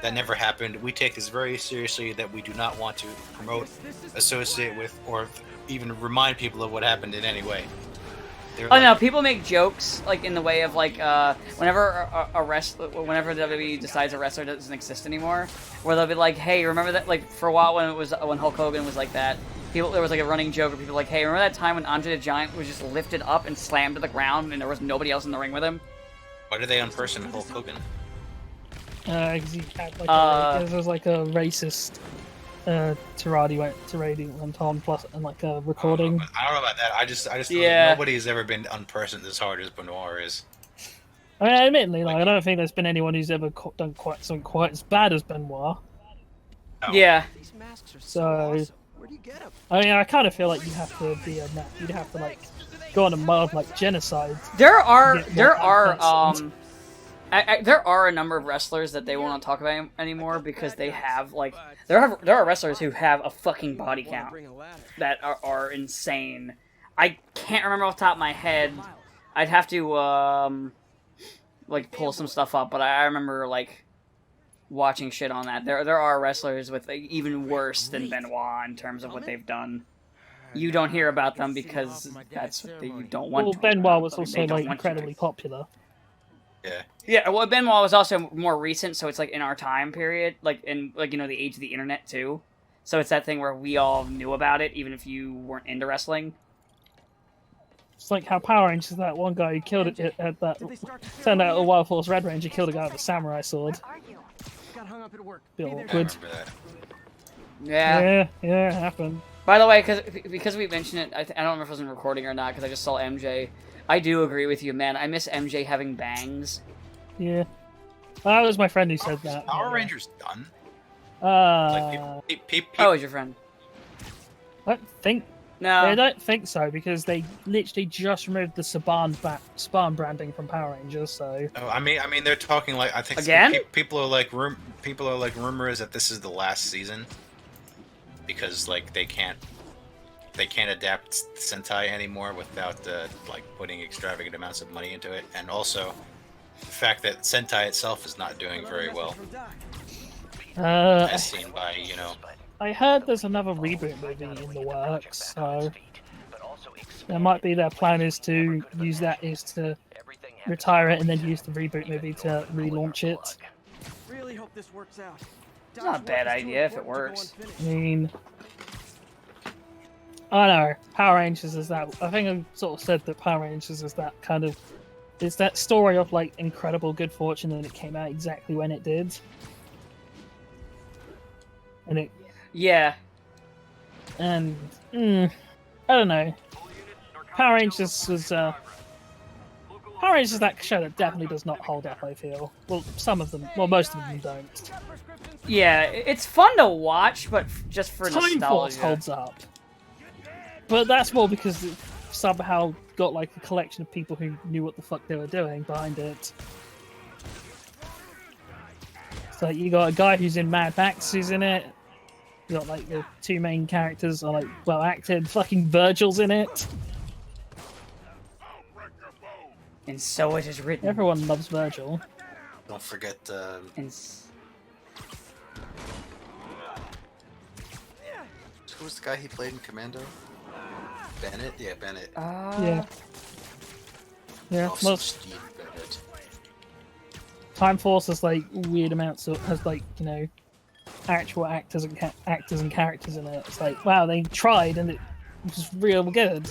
That never happened. We take this very seriously. That we do not want to promote, associate with, or even remind people of what happened in any way. Oh no, people make jokes like in the way of like whenever whenever WWE decides a wrestler doesn't exist anymore, where they'll be like, hey, remember that like for a while when Hulk Hogan was like that. There was like a running joke of people like, hey, remember that time when Andre the Giant was just lifted up and slammed to the ground and there was nobody else in the ring with him? Why did they unperson Hulk Hogan? Because he had like there was like a racist tirade went on plus and like a recording. I don't know about that. I just Yeah. nobody's ever been unpersoned as hard as Benoit is. I mean, admittedly, like I don't think there's been anyone who's ever done something quite as bad as Benoit. No. Yeah. These masks are So, awesome. Where do you get them? I mean, I kind of feel like you have to be a you'd have to like go on a mild like genocide. There are offensive. there are a number of wrestlers that they won't talk about anymore because they have like there are wrestlers who have a fucking body count Bring a ladder. that are insane. I can't remember off the top of my head. I'd have to like pull some stuff up, but I remember like watching shit on that. There are wrestlers with like, even worse than Benoit in terms of what they've done. You don't hear about them because that's what you don't want. Well, to Benoit was also They don't like want you to. incredibly popular. Yeah. Yeah, well, Benoit was also more recent, so it's like in our time period, like in like the age of the internet too. So it's that thing where we all knew about it, even if you weren't into wrestling. It's like how Power Rangers, that one guy who killed it at that turned out a Wild Force Red Ranger killed a guy with a samurai sword. Are you? Got hung up at work. Bit Be there. I awkward. remember that. Yeah. Yeah, it happened. By the way, because we mentioned it, I don't remember if it was in recording or not, because I just saw MJ. I do agree with you, man. I miss MJ having bangs. Yeah. That was my friend who said that. Power Rangers done. Like, People, Oh, is your friend? I think No. I don't think so because they literally just removed the Spawn branding from Power Rangers. So Oh, I mean, they're talking like I think Again? people are like rumors that this is the last season because like they can't adapt Sentai anymore without like putting extravagant amounts of money into it, and also the fact that Sentai itself is not doing very well, as seen by I heard there's another reboot movie in the works. So there might be their plan is to use that is to retire it and then use the reboot movie to relaunch it. Really hope this works out. It's not a bad idea if it works. I mean, I don't know. Power Rangers is that. I think I sort of said that Power Rangers is that kind of. It's that story of like incredible good fortune and it came out exactly when it did. And it. Yeah. And. I don't know. Power Rangers was. Power Rangers is that show that definitely does not hold up, I feel. Well, some of them, well, most of them don't. Yeah, it's fun to watch, but just for Time Force nostalgia. holds up. But that's more because it somehow got like a collection of people who knew what the fuck they were doing behind it. So you got a guy who's in Mad Max who's in it. You got like the two main characters are like well acted. Fucking Virgil's in it. And so it is written. Everyone loves Virgil. Don't forget. Who was the guy he played in Commando? Bennett? Yeah, Bennett. Yeah. Yeah. Also Most Steve Bennett. Time Force has like weird amounts of has like actual actors and characters in it. It's like wow, they tried and it was real good.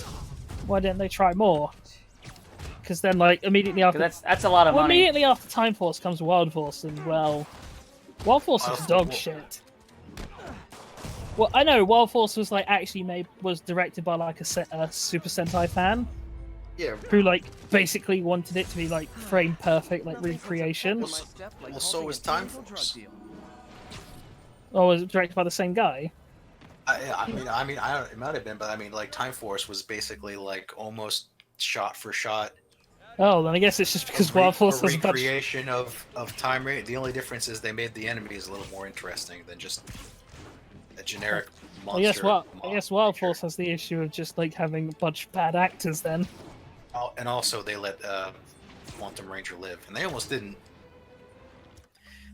Why didn't they try more? Because then like immediately after that's a lot of money. Immediately after Time Force comes Wild Force, and well, Wild Force is dog shit. Well, I know Wild Force was like actually was directed by like a Super Sentai fan. Yeah. Who like basically wanted it to be like frame perfect, like recreation. Well, so was Time Force. Oh, was it directed by the same guy? I mean, I don't. It might have been, but I mean, like Time Force was basically like almost shot for shot. Oh, then I guess it's just because Wild Force has a bunch. Recreation of Time Raid. The only difference is they made the enemies a little more interesting than just a generic monster. I guess Wild Force has the issue of just like having a bunch of bad actors then. Oh, and also they let Quantum Ranger live, and they almost didn't.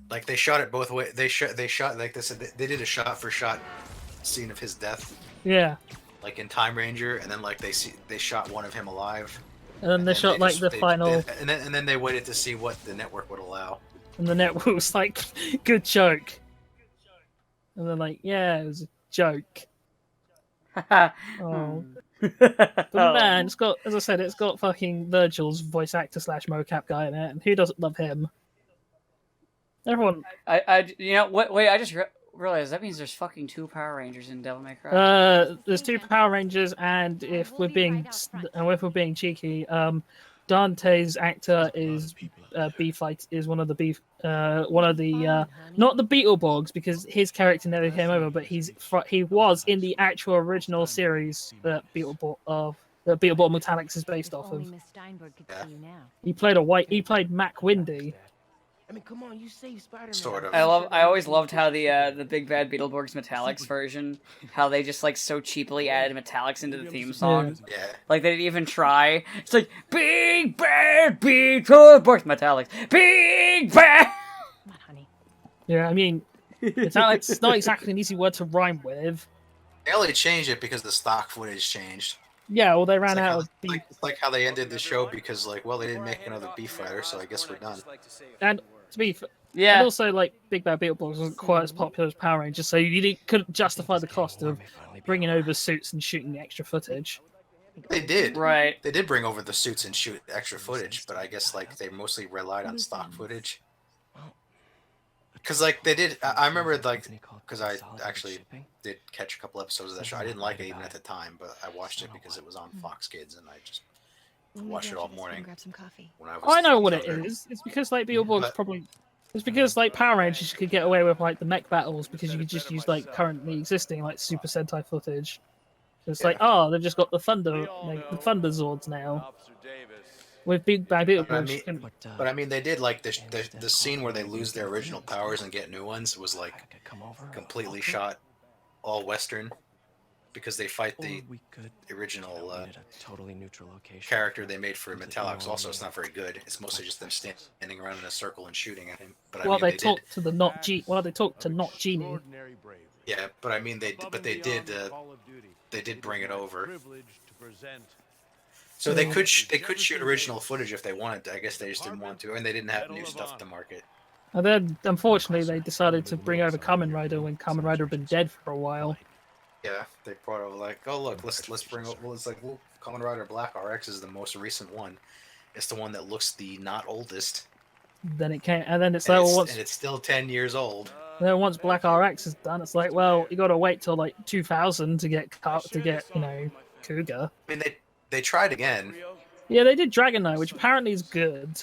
Like they shot it both ways. They shot like they said they did a shot for shot scene of his death. Yeah. Like in Time Ranger, and then like they shot one of him alive. And then they shot like the final. And then they waited to see what the network would allow. And the network was like, good joke. And they're like, yeah, it was a joke. Oh. But man, it's got, as I said, it's got fucking Virgil's voice actor / mocap guy in it, and who doesn't love him? Everyone. You know what? Wait, I just realized that means there's fucking 2 Power Rangers in Devil May Cry. There's 2 Power Rangers, and if we're being cheeky, Dante's actor is B-Fight is one of the not the Beetleborgs because his character never came over, but he was in the actual original series that Beetleborg Metallics is based off of. He played Mac Windy. I mean, come on, you saved Spider-Man. Sort of. I always loved how the Big Bad Beetleborgs Metallics version, how they just like so cheapily added Metallics into the theme song. Yeah. Like they didn't even try. It's like Big Bad Beetleborgs Metallics. Big Bad. Come on, honey. Yeah, I mean, it's not exactly an easy word to rhyme with. They only changed it because the stock footage changed. Yeah, well, they ran out of beef. It's like how they ended the show because, like, well, they didn't make another Beef Fighter, so I guess we're done. And to be Yeah. and also, like, Big Bad Beetleborgs wasn't quite as popular as Power Rangers, so couldn't justify the cost of bringing over suits and shooting extra footage. They did. Right. They did bring over the suits and shoot extra footage, but I guess, like, they mostly relied on stock footage. Because, like, they did... I remember, like... Because I actually did catch a couple episodes of that show. I didn't like it even at the time, but I watched it because it was on Fox Kids, and I just watched it all morning. When I was I know what it younger. is. It's because, like, Beetleborgs probably... It's because, like, Power Rangers could get away with, like, the mech battles because you could just use, like, currently existing, like, Super Sentai footage. It's like, oh, they've just got the Thunder Zords now. With Big Bad Beetleborgs. But I mean, they did like the scene where they lose their original powers and get new ones was like completely shot all Western because they fight the original character they made for Metallics. Also, it's not very good. It's mostly just them standing around in a circle and shooting at him. But I mean, they talked to Not Genie. Yeah, but I mean, they did bring it over. So they could shoot original footage if they wanted to. I guess they just didn't want to, and they didn't have new stuff to market. And then, unfortunately, they decided to bring over Kamen Rider when Kamen Rider had been dead for a while. Yeah, they brought over like, oh look, let's bring over. Well, it's like, well, Kamen Rider Black RX is the most recent one. It's the one that looks the not oldest. Then it came, and then it's And like, it's, well, and it's still 10 years old. then once Black RX is done, it's like, well, you got to wait till like 2000 to get Cougar. I mean, they tried again. Yeah, they did Dragon Knight, which apparently is good.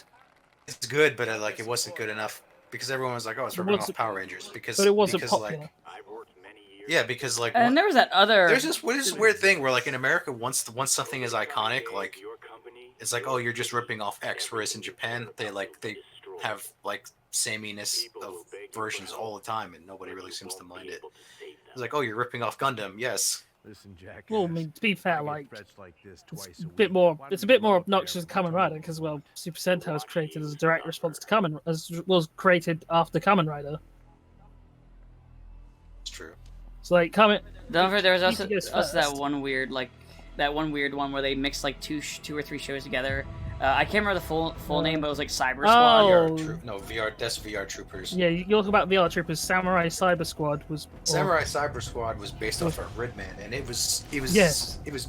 It's good, but like it wasn't good enough because everyone was like, "Oh, it's ripping off Power Rangers." Because But it wasn't because popular. like yeah, because like And there was that other. there's this weird thing where like in America, once something is iconic, like it's like, oh, you're just ripping off X. Whereas in Japan, they have like sameness of versions all the time, and nobody really seems to mind it. It's like, oh, you're ripping off Gundam, yes. Listen, Jack. Well, I mean, to be fair, like, it's a bit more obnoxious than Kamen Rider because, well, Super Sentai was created as a direct response to was created after Kamen Rider. It's true. So like Kamen. Don't forget, there was also first. that one weird one where they mixed like two or three shows together. I can't remember the full name, but it was like Cyber Squad. Oh. That's VR Troopers. Yeah, you're talking about VR Troopers. Samurai Cyber Squad was. Samurai Cyber Squad was based off of Gridman, and it was Yes. it was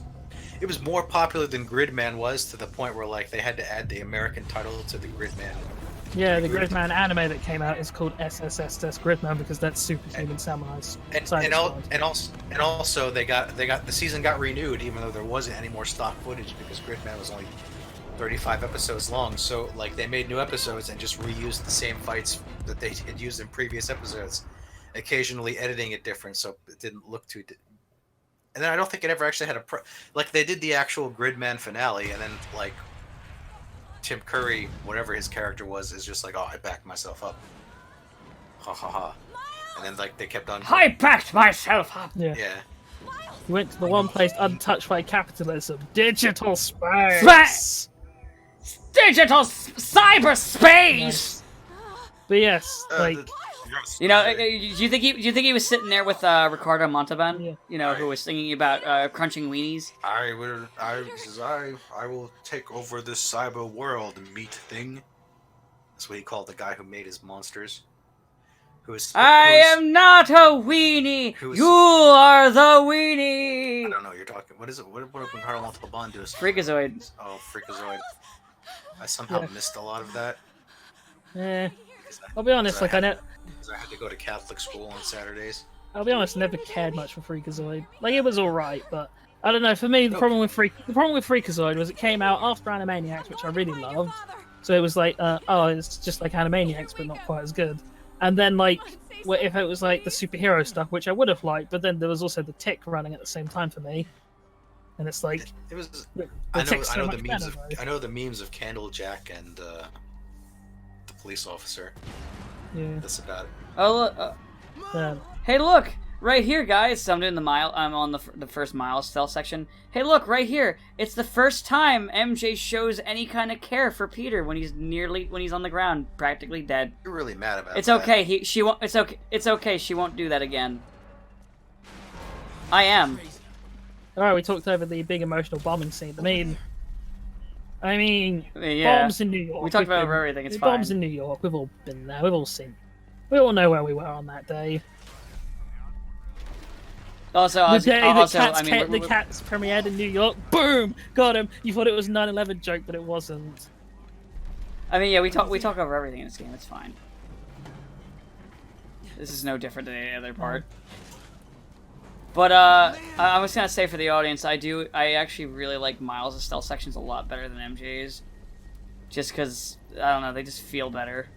more popular than Gridman was, to the point where like they had to add the American title to the Gridman. Yeah, the Gridman anime that came out is called SSS Gridman because that's Superhuman Samurai's. And also they got the season got renewed even though there wasn't any more stock footage because Gridman was only 35 episodes long. So like they made new episodes and just reused the same fights that they had used in previous episodes, occasionally editing it different so it didn't look too. And then I don't think it ever actually had like they did the actual Gridman finale, and then like Tim Curry, whatever his character was, is just like, oh, I backed myself up. Ha ha ha. And then like they kept on. I backed myself up. Yeah. Yeah. You went to the one place untouched by capitalism, digital space. Cyberspace. But yes, like You know, do you think he was sitting there with Ricardo Montalban? Yeah. You know, who was singing about crunching weenies? I will take over this cyber world, meat thing. That's what he called the guy who made his monsters. I am not a weenie. You are the weenie. I don't know what you're talking. What is it? What Ricardo Montalban do? Freakazoid. Oh, Freakazoid. I somehow missed a lot of that. yeah. I'll be honest, like I had to go to Catholic school on Saturdays. I'll be honest, never cared much for Freakazoid. Like it was alright, but I don't know. For me, the problem with Freakazoid was it came out after Animaniacs, which I really loved. So it was like, it's just like Animaniacs, but not quite as good. And then like, if it was like the superhero stuff, which I would have liked, but then there was also the Tick running at the same time for me. And it's like it was. I know the memes of Candlejack and the police officer. Yeah. That's about it. Oh, look. Hey, look! Right here, guys. So I'm doing I'm on the first Miles stealth section. Hey, look! Right here. It's the first time MJ shows any kind of care for Peter when he's on the ground, practically dead. You're really mad about It's that. okay. She won't. It's okay. It's okay. She won't do that again. I am. Alright, we talked over the big emotional bombing scene. I mean, yeah. bombs in New York. We talked about everything. It's fine. Bombs in New York. We've all been there. We've all seen. We all know where we were on that day. Also, the Cats premiered in New York. Boom! Got him. You thought it was a 9/11 joke, but it wasn't. I mean, yeah, we talk over everything in this game. It's fine. This is no different than any other part. But I was gonna say for the audience, I actually really like Miles' stealth sections a lot better than MJ's, just because I don't know, they just feel better.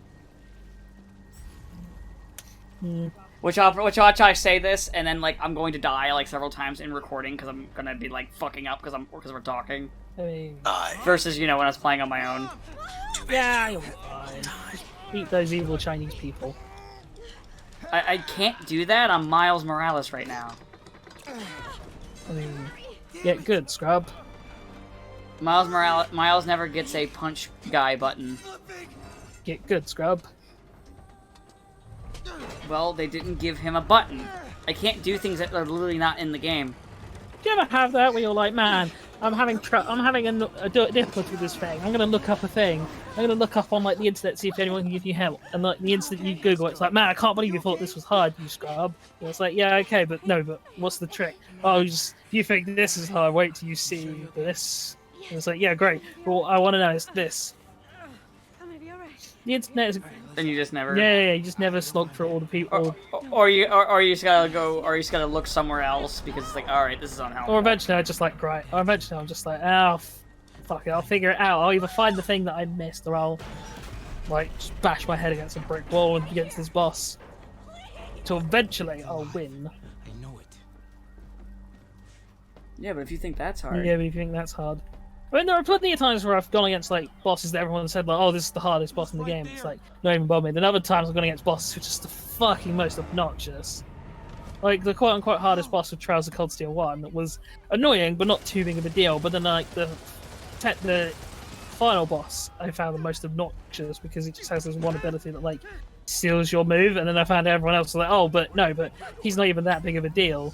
Which I say this, and then like I'm going to die like several times in recording because I'm gonna be like fucking up because we're talking. I mean, versus when I was playing on my own. Yeah, you'll be fine. Just beat those evil Chinese people. I can't do that. I'm Miles Morales right now. I mean, get good, scrub. Miles never gets a punch guy button. Get good, scrub. Well, they didn't give him a button. I can't do things that are literally not in the game. Do you ever have that where you're like, man, I'm having a difficulty with this thing. I'm gonna look up a thing. I'm gonna look up on like the internet, see if anyone can give you help. And like the instant you Google it, it's like, man, I can't believe you thought this was hard, you scrub. And it's like, yeah, okay, but what's the trick? Oh, you think this is hard? Wait till you see this. And it's like, yeah, great. Well, I want to know is this. The internet is. And you just never. Yeah, you just never slog through all the people. Or you just gotta look somewhere else because it's like, all right, this is unhelpful. Or eventually, I just like great. Or eventually, I'm just like, oh, fuck it, I'll figure it out. I'll either find the thing that I missed, or I'll like just bash my head against a brick wall and against this boss. Till eventually I'll win. I know it. Yeah, but if you think that's hard. Yeah, but if you think that's hard. I mean, there are plenty of times where I've gone against like bosses that everyone said like, "Oh, this is the hardest boss in the game." It's like not even bother me. Then other times I've gone against bosses who are just the fucking most obnoxious. Like the quote-unquote hardest boss of Trials of Cold Steel 1 that was annoying, but not too big of a deal. But then like the final boss, I found the most obnoxious because it just has this one ability that like seals your move, and then I found everyone else was like, "Oh, but no, but he's not even that big of a deal.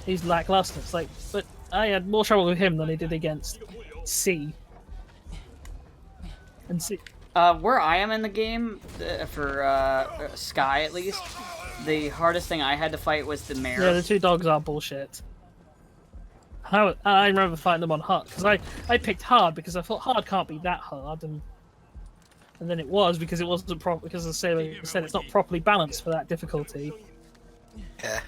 He's lackluster." It's like, but I had more trouble with him than I did against C. And C. Where I am in the game, for Sky at least, the hardest thing I had to fight was the mayor. Yeah, the two dogs are bullshit. I remember fighting them on hard because I picked hard because I thought hard can't be that hard, and then it was because it wasn't proper because I said it's not properly balanced for that difficulty. Yeah.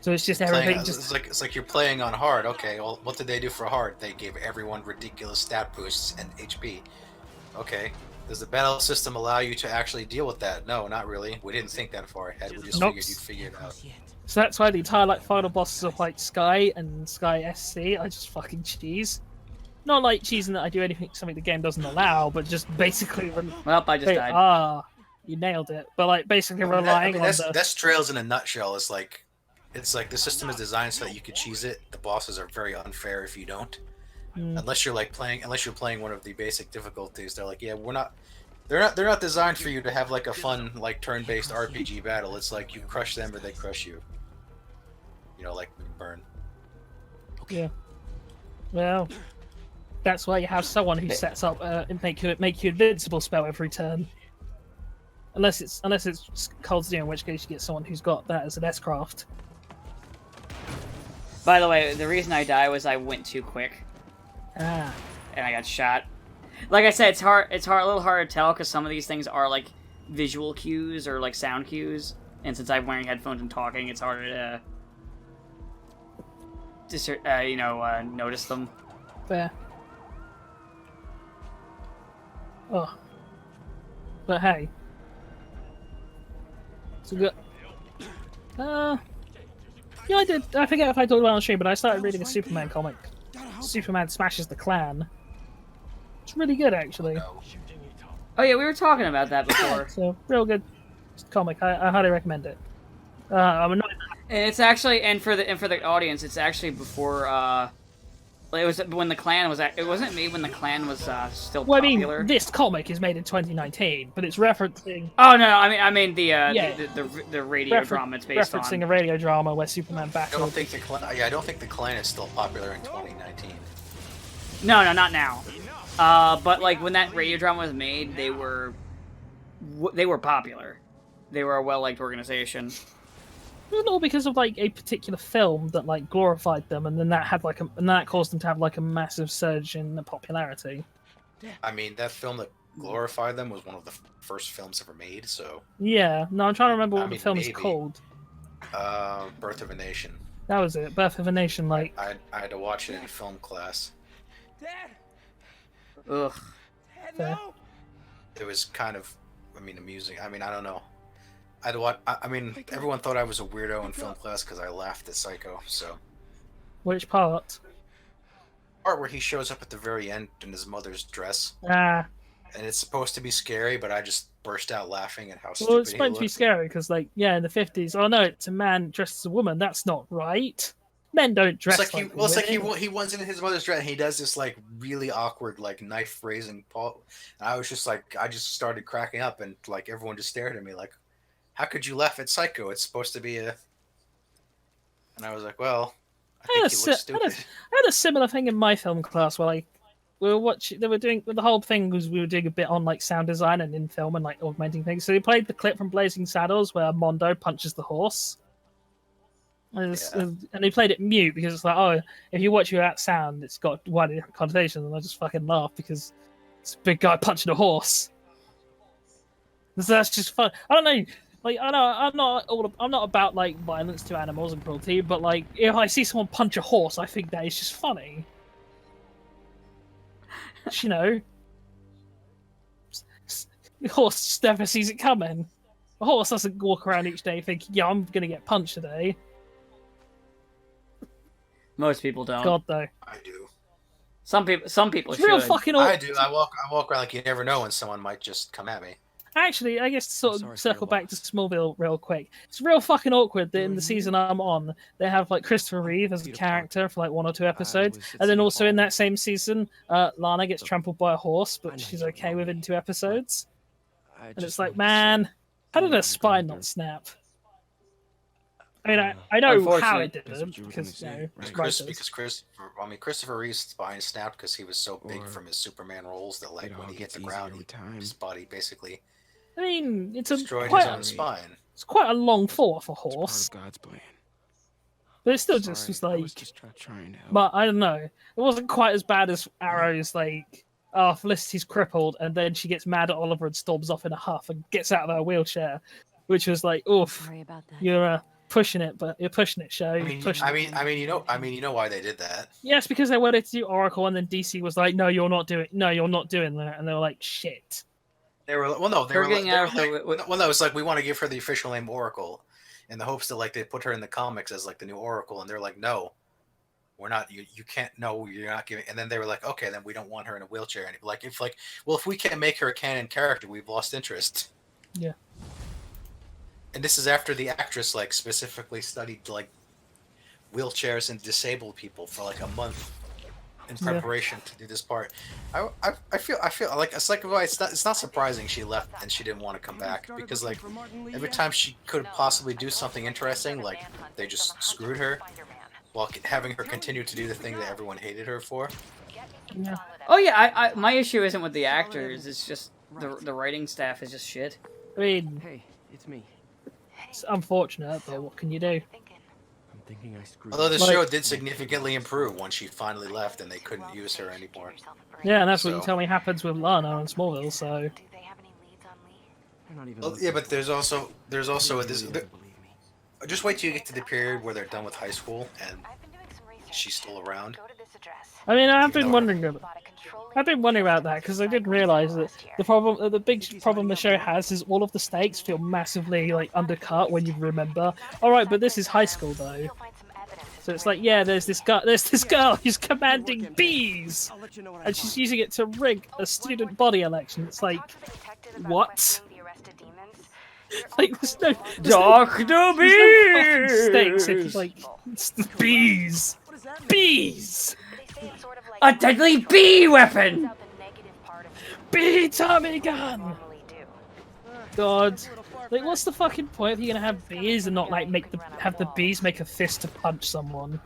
So it's just everything. It's like you're playing on hard. Okay, well, what did they do for hard? They gave everyone ridiculous stat boosts and HP. Okay, does the battle system allow you to actually deal with that? No, not really. We didn't think that far ahead. We just figured you'd figure it out. So that's why the entire like final bosses of like Sky and Sky SC are just fucking cheese. Not like cheesing that I do something the game doesn't allow, but just basically. Well, I just died. You nailed it. But like basically relying on that's Trails in a nutshell. It's like the system is designed so that you could cheese it. The bosses are very unfair if you don't. Unless you're playing one of the basic difficulties. They're like, yeah, they're not designed for you to have like a fun like turn-based RPG battle. It's like you crush them or they crush you. You know, like burn. Yeah. Well, that's why you have someone who sets up and make you invincible spell every turn. Unless it's Cold Steel, in which case you get someone who's got that as an S-craft. By the way, the reason I died was I went too quick. Ah. And I got shot. Like I said, it's a little hard to tell because some of these things are like visual cues or like sound cues, and since I'm wearing headphones and talking, it's harder to notice them. Fair. Oh. But hey. So good. Yeah, I did. I forget if I talked about it on stream, but I started reading a Superman comic. Superman Smashes the Klan. It's really good, actually. Oh yeah, we were talking about that before. So, real good comic. I highly recommend it. I'm annoyed. And it's actually, and for the audience, it's actually before. It was when the Klan was. It wasn't made when the Klan was still popular. I mean, this comic is made in 2019, but it's referencing. Oh no, I mean the radio drama it's based on. Referencing a radio drama where Superman battled. I don't think the Klan is still popular in 2019. No, not now. But like when that radio drama was made, they were popular. They were a well-liked organization. It was all because of like a particular film that like glorified them, and then that caused them to have like a massive surge in popularity. I mean, that film that glorified them was one of the first films ever made. So yeah, no, I'm trying to remember what the film is called. Birth of a Nation. That was it. Birth of a Nation. Like I had to watch it in film class. Dad. Ugh. Dad, no. It was kind of, amusing. I mean, I don't know. Everyone thought I was a weirdo in film class because I laughed at Psycho. So. Which part? Part where he shows up at the very end in his mother's dress. Ah. And it's supposed to be scary, but I just burst out laughing at how stupid Well, it's he meant to be scary because, like, yeah, in the 50s. Oh no, it's a man dressed as a woman. That's not right. Men don't dress it's like like he, well, it's like he was in his mother's dress and he does this like really awkward like knife raising paw. And I was just like, I just started cracking up and like everyone just stared at me like, how could you laugh at Psycho? It's supposed to be a. And I was like, well, I think he looks stupid. I had a similar thing in my film class where like we were watching. They were doing the whole thing was we were doing a bit on like sound design and in film and like augmenting things. So we played the clip from Blazing Saddles where Mondo punches the horse. And they played it mute because it's like, oh, if you watch without sound, it's got wide different connotations, and I just fucking laugh because it's a big guy punching a horse. So that's just fun. I don't know. Like I know I'm not about like violence to animals and cruelty, but like if I see someone punch a horse, I think that is just funny. you know, the horse just never sees it coming. The horse doesn't walk around each day thinking, "Yeah, I'm gonna get punched today." Most people don't. God, though. I do. Some people It's should. real fucking I awkward. do. I walk around like you never know when someone might just come at me. Actually, I guess to sort sorry of for circle your back to loss. Smallville real quick. It's real fucking awkward that in the season I'm on, they have like Christopher Reeve as a character for like 1 or 2 episodes, was at and then City also in Hall. that same season, Lana gets trampled by a horse, I but know she's you don't okay know within me, 2 episodes. I And just it's like, wanted to man, say, how I did know her what you're spine going not through. snap? I mean, I know how Unfortunately. it That's didn't, what you were because, gonna you say, know, right? writers. Christopher Reeve's spine snapped because he was so big Or from his Superman roles that like it when all he hit gets the easier ground, with time. his body basically I mean, it's destroyed quite his own spine. it's quite a long fall for a It's part horse, of God's plan. but it still just Sorry, was I like, was just trying to help. but I don't know, it wasn't quite as bad as Arrow's like, oh, Felicity's crippled, and then she gets mad at Oliver and storms off in a huff and gets out of her wheelchair, which was like, oof, Sorry about that. you're pushing it, but you're pushing it, show. I You're mean, pushing it. you know why they did that. Yes, because they wanted to do Oracle, and then DC was like, no, you're not doing that, and they were like, shit. They were well, no, they They're were getting they were out of the- like, well, no, it's like we want to give her the official name Oracle, in the hopes that like they put her in the comics as like the new Oracle, and they're like, no, we're not. You can't. No, you're not giving. And then they were like, okay, then we don't want her in a wheelchair. And like if we can't make her a canon character, we've lost interest. Yeah. And this is after the actress like specifically studied like wheelchairs and disabled people for like a month in Yeah. preparation to do this part. I feel like it's not surprising she left and she didn't want to come back, because like every time she could possibly do something interesting, like they just screwed her while having her continue to do the thing that everyone hated her for. Yeah. Oh yeah, I my issue isn't with the actors. It's just the writing staff is just shit. I mean, Hey, it's me. it's unfortunate, but what can you do? I'm thinking I screwed Although the up. show did significantly improve once she finally left and they couldn't use her anymore. Yeah, and that's what you So- tell me happens with Lana on Smallville, so... Do they have any leads on Lee? They're not even Well, looking. yeah, but there's also They this. really don't believe me. Just wait till you get to the period where they're done with high school and I've been doing some research. she's still around. Go to this address. I mean, I've You been know- wondering about Bought a controlling I've been wondering about that, because I didn't realise that the big problem the show has is all of the stakes feel massively, like, undercut when you remember. Alright, but this is high school, though. You'll find some evidence So it's like, yeah, there's this girl who's commanding bees! I'll let you know what I And she's find. using it to rig a student body election. It's like, what? Like, there's no Doctor fucking stakes if Bees, like it's the bees. Bees! a deadly bee weapon. Bee Tommy gun! God. Like, what's the fucking point if you're gonna have bees and not like have the bees make a fist to punch someone?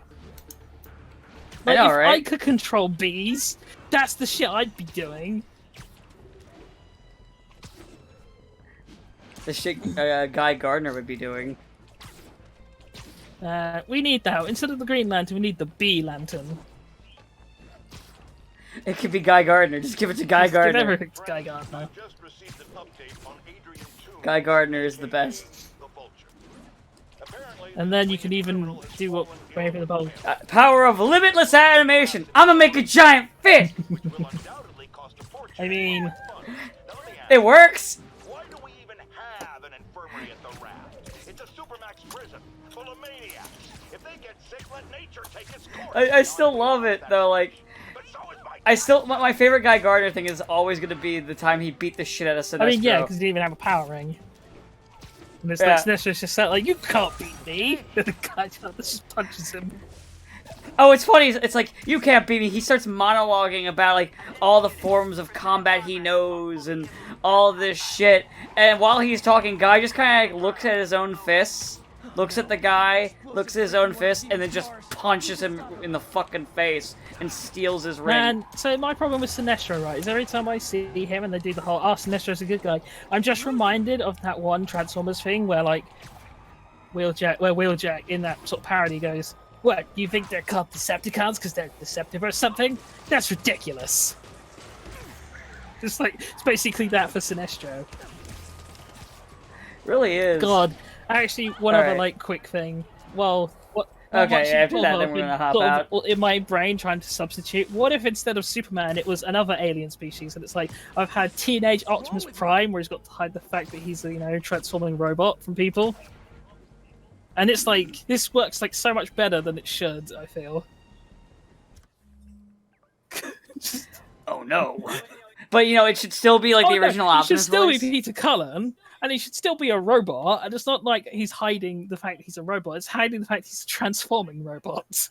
Like, know, if I right? could control bees, that's the shit I'd be doing. The shit Guy Gardner would be doing. We need that. Instead of the Green Lantern, we need the Bee Lantern. It could be Guy Gardner. Just give it to Guy Just give Gardner. everything to Guy Gardner. Guy Gardner is the best. And then you can even do what Brave and the Bold. Power of limitless animation. I'm gonna make a giant fish. I mean, It works. Why do we even have an infirmary at the Raft? It's a supermax prison full of maniacs. If they get sick, let nature take its course. I still love it though. Like, But so is my my favorite Guy Gardner thing is always gonna be the time he beat the shit out of Sinestro. I mean, yeah, because he didn't even have a power ring. And it's Yeah. like Sinestro's just like, you can't beat me. And the guy just punches him. Oh, it's funny. It's like, you can't beat me. He starts monologuing about, like, all the forms of combat he knows and all this shit. And while he's talking, Guy just kind of like, looks at his own fists, looks at the guy, looks at his own fist, and then just punches him in the fucking face and steals his ring. Man, so my problem with Sinestro, right, is every time I see him and they do the whole, oh, Sinestro's a good guy, I'm just reminded of that one Transformers thing where, like, Wheeljack in that sort of parody goes, what, you think they're called Decepticons because they're deceptive or something? That's ridiculous. It's like, it's basically that for Sinestro. Really is. God, actually, one other, Alright. like, quick thing. Well, what Okay, much after that, I've then we're been gonna hop sort of out. in my brain trying to substitute. What if instead of Superman, it was another alien species? And it's like I've had teenage Optimus Prime, where he's got to hide the fact that he's a transforming robot from people. And it's like this works like so much better than it should. I feel. Oh no. But it should still be like the original He Optimus should still voice. be Peter Cullen, and he should still be a robot. And it's not like he's hiding the fact that he's a robot. It's hiding the fact he's a transforming robot.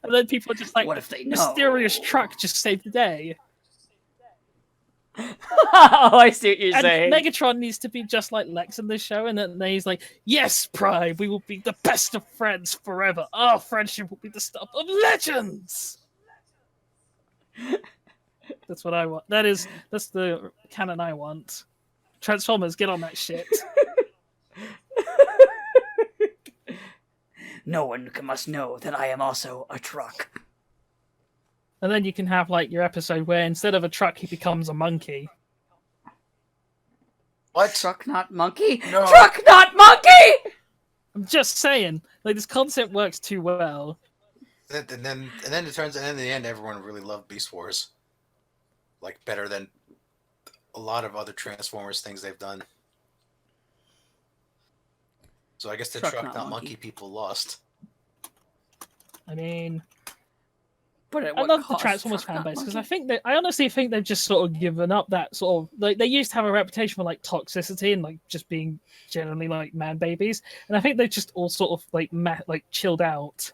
And then people are just like, What if they know? mysterious truck just saved the day. Oh, I see what you're And saying. Megatron needs to be just like Lex in this show, and then he's like, "Yes, Prime, we will be the best of friends forever. Our friendship will be the stuff of legends." That's what I want. That's the canon I want. Transformers, get on that shit. No one must know that I am also a truck. And then you can have like your episode where instead of a truck, he becomes a monkey. What? Truck, not monkey? No. Truck, not monkey! I'm just saying, like this concept works too well. And then it turns, and in the end, everyone really loved Beast Wars, like better than a lot of other Transformers things they've done. So I guess the truck, not monkey people lost. I mean, But at I what love the cost? Transformers Truck, fan not base because monkey? I honestly think they've just sort of given up that sort of like they used to have a reputation for like toxicity and like just being generally like man babies, and I think they've just all sort of like chilled out.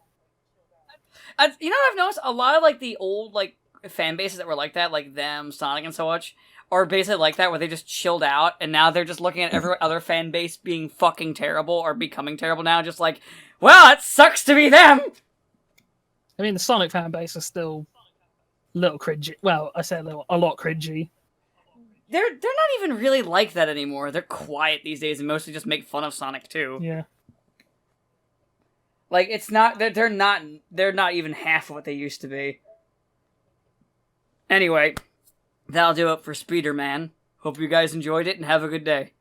I've noticed a lot of like the old like fan bases that were like that, like them, Sonic, and so much, are basically like that, where they just chilled out, and now they're just looking at every other fan base being fucking terrible or becoming terrible now, just like, well, it sucks to be them. I mean, the Sonic fan base is still a little cringy. Well, I say a lot cringy. They're not even really like that anymore. They're quiet these days and mostly just make fun of Sonic too. Yeah. Like it's not they're not even half of what they used to be. Anyway, that'll do it for Spider-Man. Hope you guys enjoyed it and have a good day.